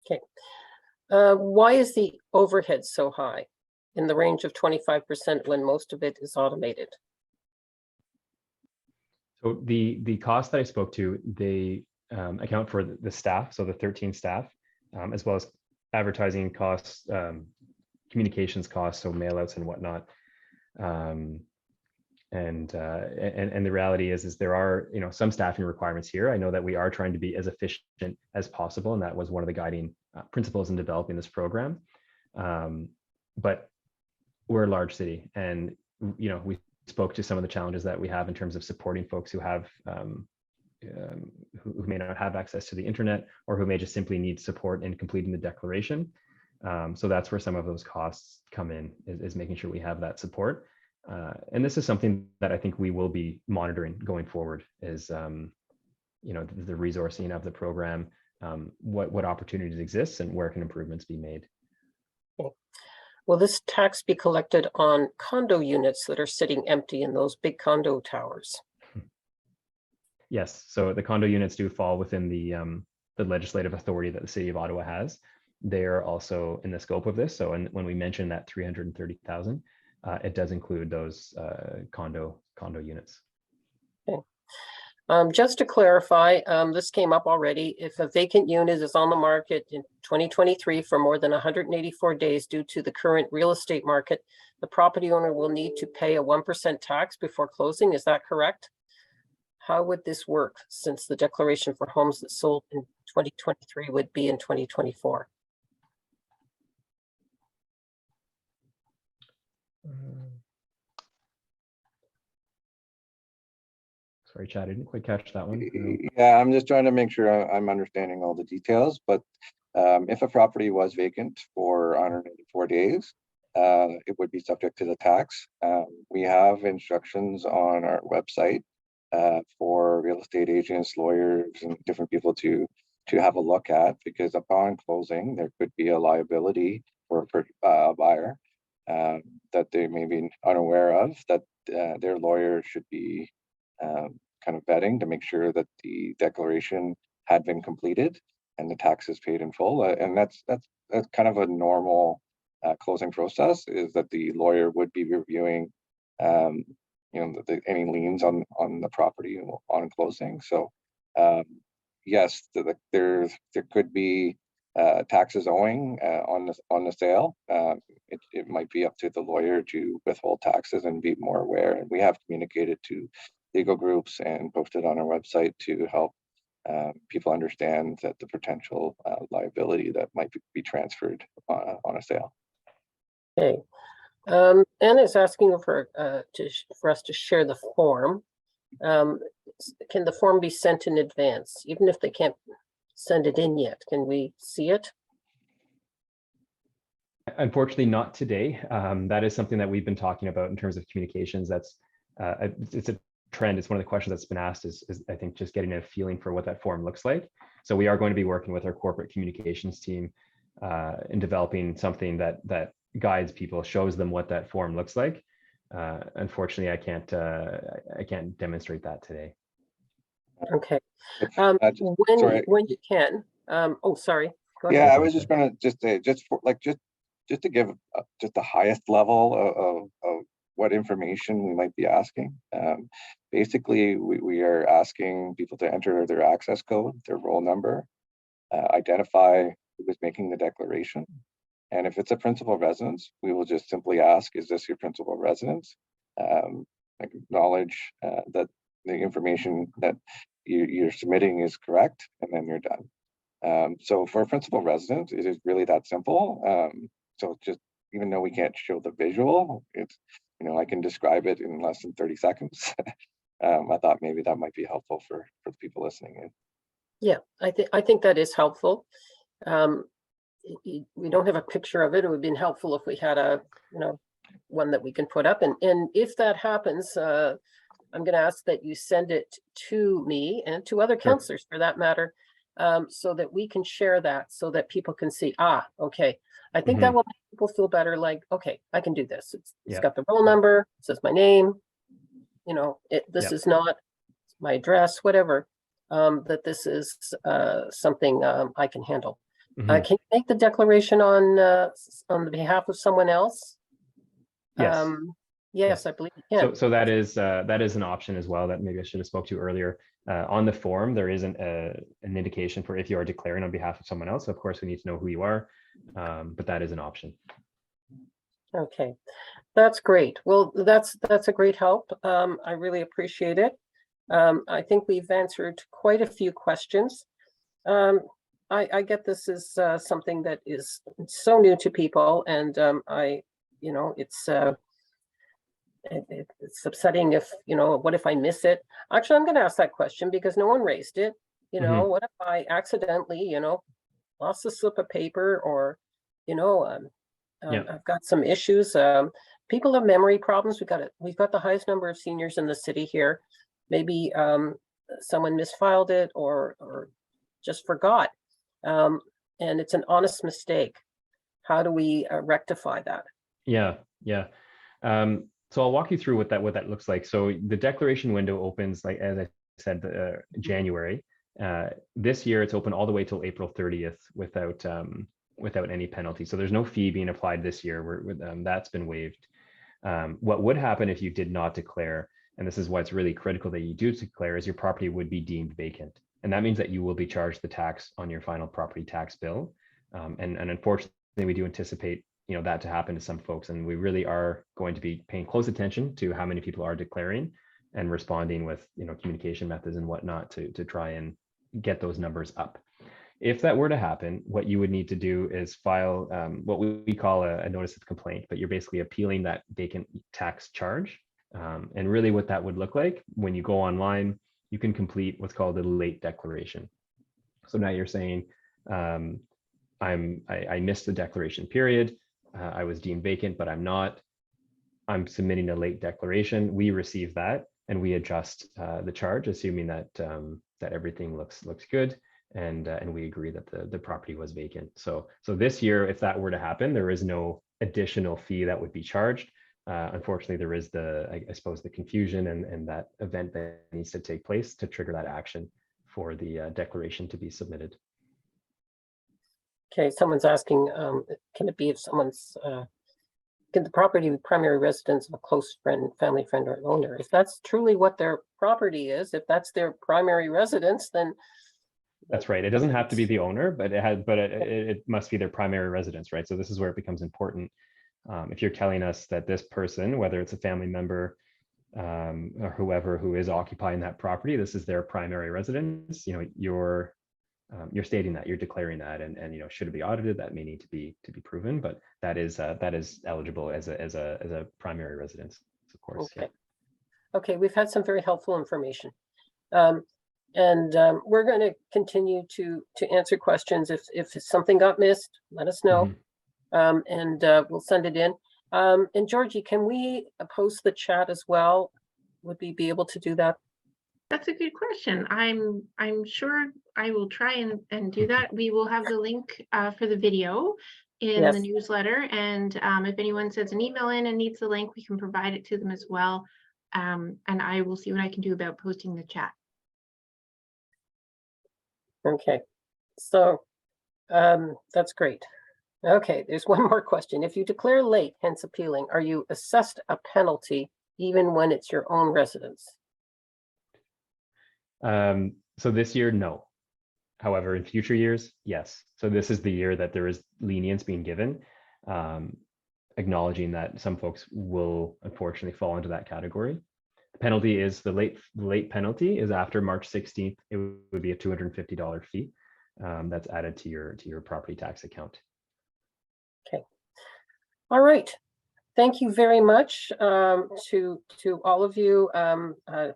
Okay. Why is the overhead so high, in the range of 25%, when most of it is automated? So the cost that I spoke to, they account for the staff, so the 13 staff, as well as advertising costs, communications costs, so mailouts and whatnot. And the reality is there are some staffing requirements here. I know that we are trying to be as efficient as possible, and that was one of the guiding principles in developing this program. But we're a large city, and we spoke to some of the challenges that we have in terms of supporting folks who have who may not have access to the internet, or who may just simply need support in completing the declaration. So that's where some of those costs come in, is making sure we have that support. And this is something that I think we will be monitoring going forward, is the resourcing of the program, what opportunities exist, and where can improvements be made. Will this tax be collected on condo units that are sitting empty in those big condo towers? Yes, so the condo units do fall within the legislative authority that the City of Ottawa has. They are also in the scope of this. So when we mention that 330,000, it does include those condo units. Okay. Just to clarify, this came up already. If a vacant unit is on the market in 2023 for more than 184 days due to the current real estate market, the property owner will need to pay a 1% tax before closing. Is that correct? How would this work, since the declaration for homes that sold in 2023 would be in 2024? Sorry, Chad, I didn't quite catch that one. Yeah, I'm just trying to make sure I'm understanding all the details, but if a property was vacant for 184 days, it would be subject to the tax. We have instructions on our website for real estate agents, lawyers, and different people to have a look at, because upon closing, there could be a liability for a buyer that they may be unaware of, that their lawyer should be kind of vetting to make sure that the declaration had been completed and the taxes paid in full. And that's kind of a normal closing process, is that the lawyer would be reviewing any liens on the property on closing. So yes, there could be taxes owing on the sale. It might be up to the lawyer to withhold taxes and be more aware. And we have communicated to legal groups and posted on our website to help people understand that the potential liability that might be transferred on a sale. Okay. Anna is asking for us to share the form. Can the form be sent in advance, even if they can't send it in yet? Can we see it? Unfortunately, not today. That is something that we've been talking about in terms of communications. That's it's a trend. It's one of the questions that's been asked is I think just getting a feeling for what that form looks like. So we are going to be working with our corporate communications team in developing something that guides people, shows them what that form looks like. Unfortunately, I can't demonstrate that today. Okay. Sorry. When you can. Oh, sorry. Go Yeah, ahead. I was just going to just say, just to give just the highest level of what information we might be asking. Basically, we are asking people to enter their access code, their roll number, identify who is making the declaration. And if it's a principal residence, we will just simply ask, is this your principal residence? Acknowledge that the information that you're submitting is correct, and then you're done. So for a principal residence, it is really that simple. So just, even though we can't show the visual, it's, I can describe it in less than 30 seconds. I thought maybe that might be helpful for the people listening in. Yeah, I think that is helpful. We don't have a picture of it. It would have been helpful if we had a, one that we can put up. And if that happens, I'm going to ask that you send it to me and to other counselors for that matter, so that we can share that, so that people can see, okay. I think that will make people feel better, like, okay, I can do this. It's got the roll number, it says my name, this is not my address, whatever, that this is something I can handle. Can you make the declaration on the behalf of someone else? Yes. Yes, I believe you can. So that is an option as well that maybe I should have spoke to earlier. On the form, there isn't an indication for if you are declaring on behalf of someone else. Of course, we need to know who you are, but that is an option. Okay, that's great. Well, that's a great help. I really appreciate it. I think we've answered quite a few questions. I get this is something that is so new to people, and it's upsetting if, what if I miss it? Actually, I'm going to ask that question because no one raised it. What if I accidentally, lost a slip of paper, or, I've got some issues. People have memory problems. We've got the highest number of seniors in the city here. Maybe someone misfiled it or just forgot. And it's an honest mistake. How do we rectify that? Yeah. So I'll walk you through what that looks like. So the declaration window opens, like as I said, January. This year it's open all the way till April 30th without any penalty. So there's no fee being applied this year. That's been waived. What would happen if you did not declare, and this is why it's really critical that you do declare, is your property would be deemed vacant. And that means that you will be charged the tax on your final property tax bill. And unfortunately, we do anticipate that to happen to some folks, and we really are going to be paying close attention to how many people are declaring and responding with communication methods and whatnot to try and get those numbers up. If that were to happen, what you would need to do is file what we call a notice of complaint, but you're basically appealing that vacant tax charge. And really what that would look like, when you go online, you can complete what's called a late declaration. So now you're saying, I missed the declaration period. I was deemed vacant, but I'm not. I'm submitting a late declaration. We receive that and we adjust the charge, assuming that everything looks good, and we agree that the property was vacant. So this year, if that were to happen, there is no additional fee that would be charged. Unfortunately, there is I suppose the confusion and that event that needs to take place to trigger that action for the declaration to be submitted. Okay, someone's asking, can it be if someone's, can the property be primary residence of a close friend, family friend, or owner? If that's truly what their property is, if that's their primary residence, then. That's right. It doesn't have to be the owner, but it must be their primary residence, right? So this is where it becomes important. If you're telling us that this person, whether it's a family member or whoever who is occupying that property, this is their primary residence, you're stating that, you're declaring that, and should it be audited, that may need to be proven, but that is eligible as a primary residence, of course. Okay. Okay, we've had some very helpful information. We're going to continue to answer questions. If something got missed, let us know. We'll send it in. And Georgie, can we post the chat as well? Would we be able to do that? That's a good question. I'm sure I will try and do that. We will have the link for the video in Yes. the newsletter. And if anyone sends an email in and needs the link, we can provide it to them as well. And I will see what I can do about posting the chat. Okay, so that's great. Okay, there's one more question. If you declare late, hence appealing, are you assessed a penalty even when it's your own residence? So this year, no. However, in future years, yes. So this is the year that there is lenience being given, acknowledging that some folks will unfortunately fall into that category. The penalty is the late penalty is after March 16th. It would be a $250 fee that's added to your property tax account. Okay. All right. Thank you very much to all of you.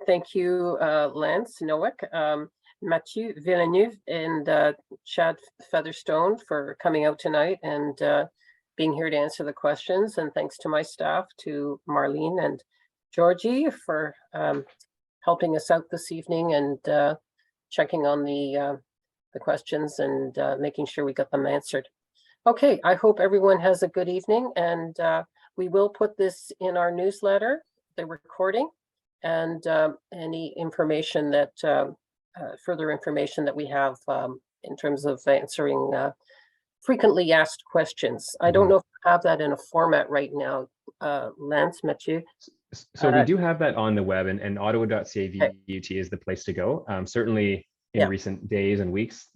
Thank you, Lance Noack, Mathieu Villeneuve, and Chad Featherstone for coming out tonight and being here to answer the questions. And thanks to my staff, to Marlene and Georgie for helping us out this evening and checking on the questions and making sure we got them answered. Okay, I hope everyone has a good evening, and we will put this in our newsletter, the recording, and any information that further information that we have in terms of answering frequently asked questions. I don't know if we have that in a format right now, Lance, Mathieu. So we do have that on the web, and ottawa.ca is the place to go. Certainly in recent days and weeks,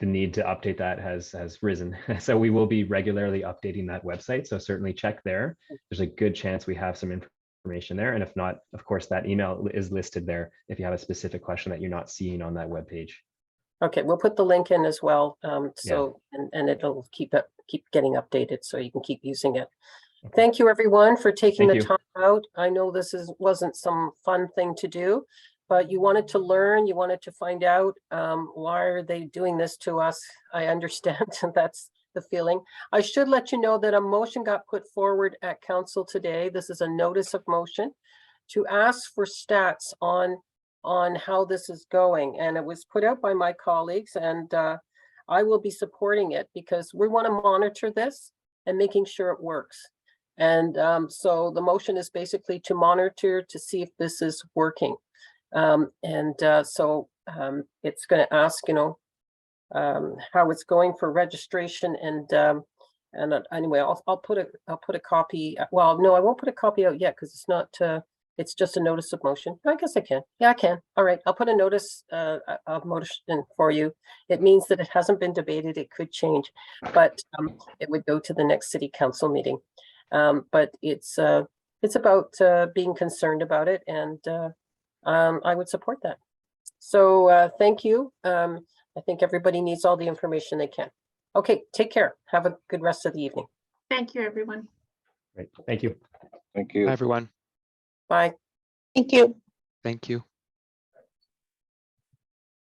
the need to update that has risen. So we will be regularly updating that website. So certainly check there. There's a good chance we have some information there. And if not, of course, that email is listed there if you have a specific question that you're not seeing on that webpage. Okay, we'll put the link in as well. And it'll keep getting updated so you can keep using it. Okay. Thank you, everyone, for taking the time out. I know this wasn't some fun thing to do, but you wanted to learn, you wanted to find out why are they doing this to us. I understand that's the feeling. I should let you know that a motion got put forward at council today. This is a notice of motion to ask for stats on how this is going. And it was put out by my colleagues, and I will be supporting it because we want to monitor this and making sure it works. And so the motion is basically to monitor to see if this is working. So it's going to ask, how it's going for registration, and anyway, I'll put a copy. Well, no, I won't put a copy out yet because it's not. It's just a notice of motion. I guess I can. Yeah, I can. All right, I'll put a notice of motion for you. It means that it hasn't been debated. It could change, but it would go to the next city council meeting. But it's about being concerned about it, and I would support that. So thank you. I think everybody needs all the information they can. Okay, take care. Have a good rest of the evening. Thank you, everyone. Great. Thank you. Thank you. Bye, everyone. Bye. Thank you. Thank you.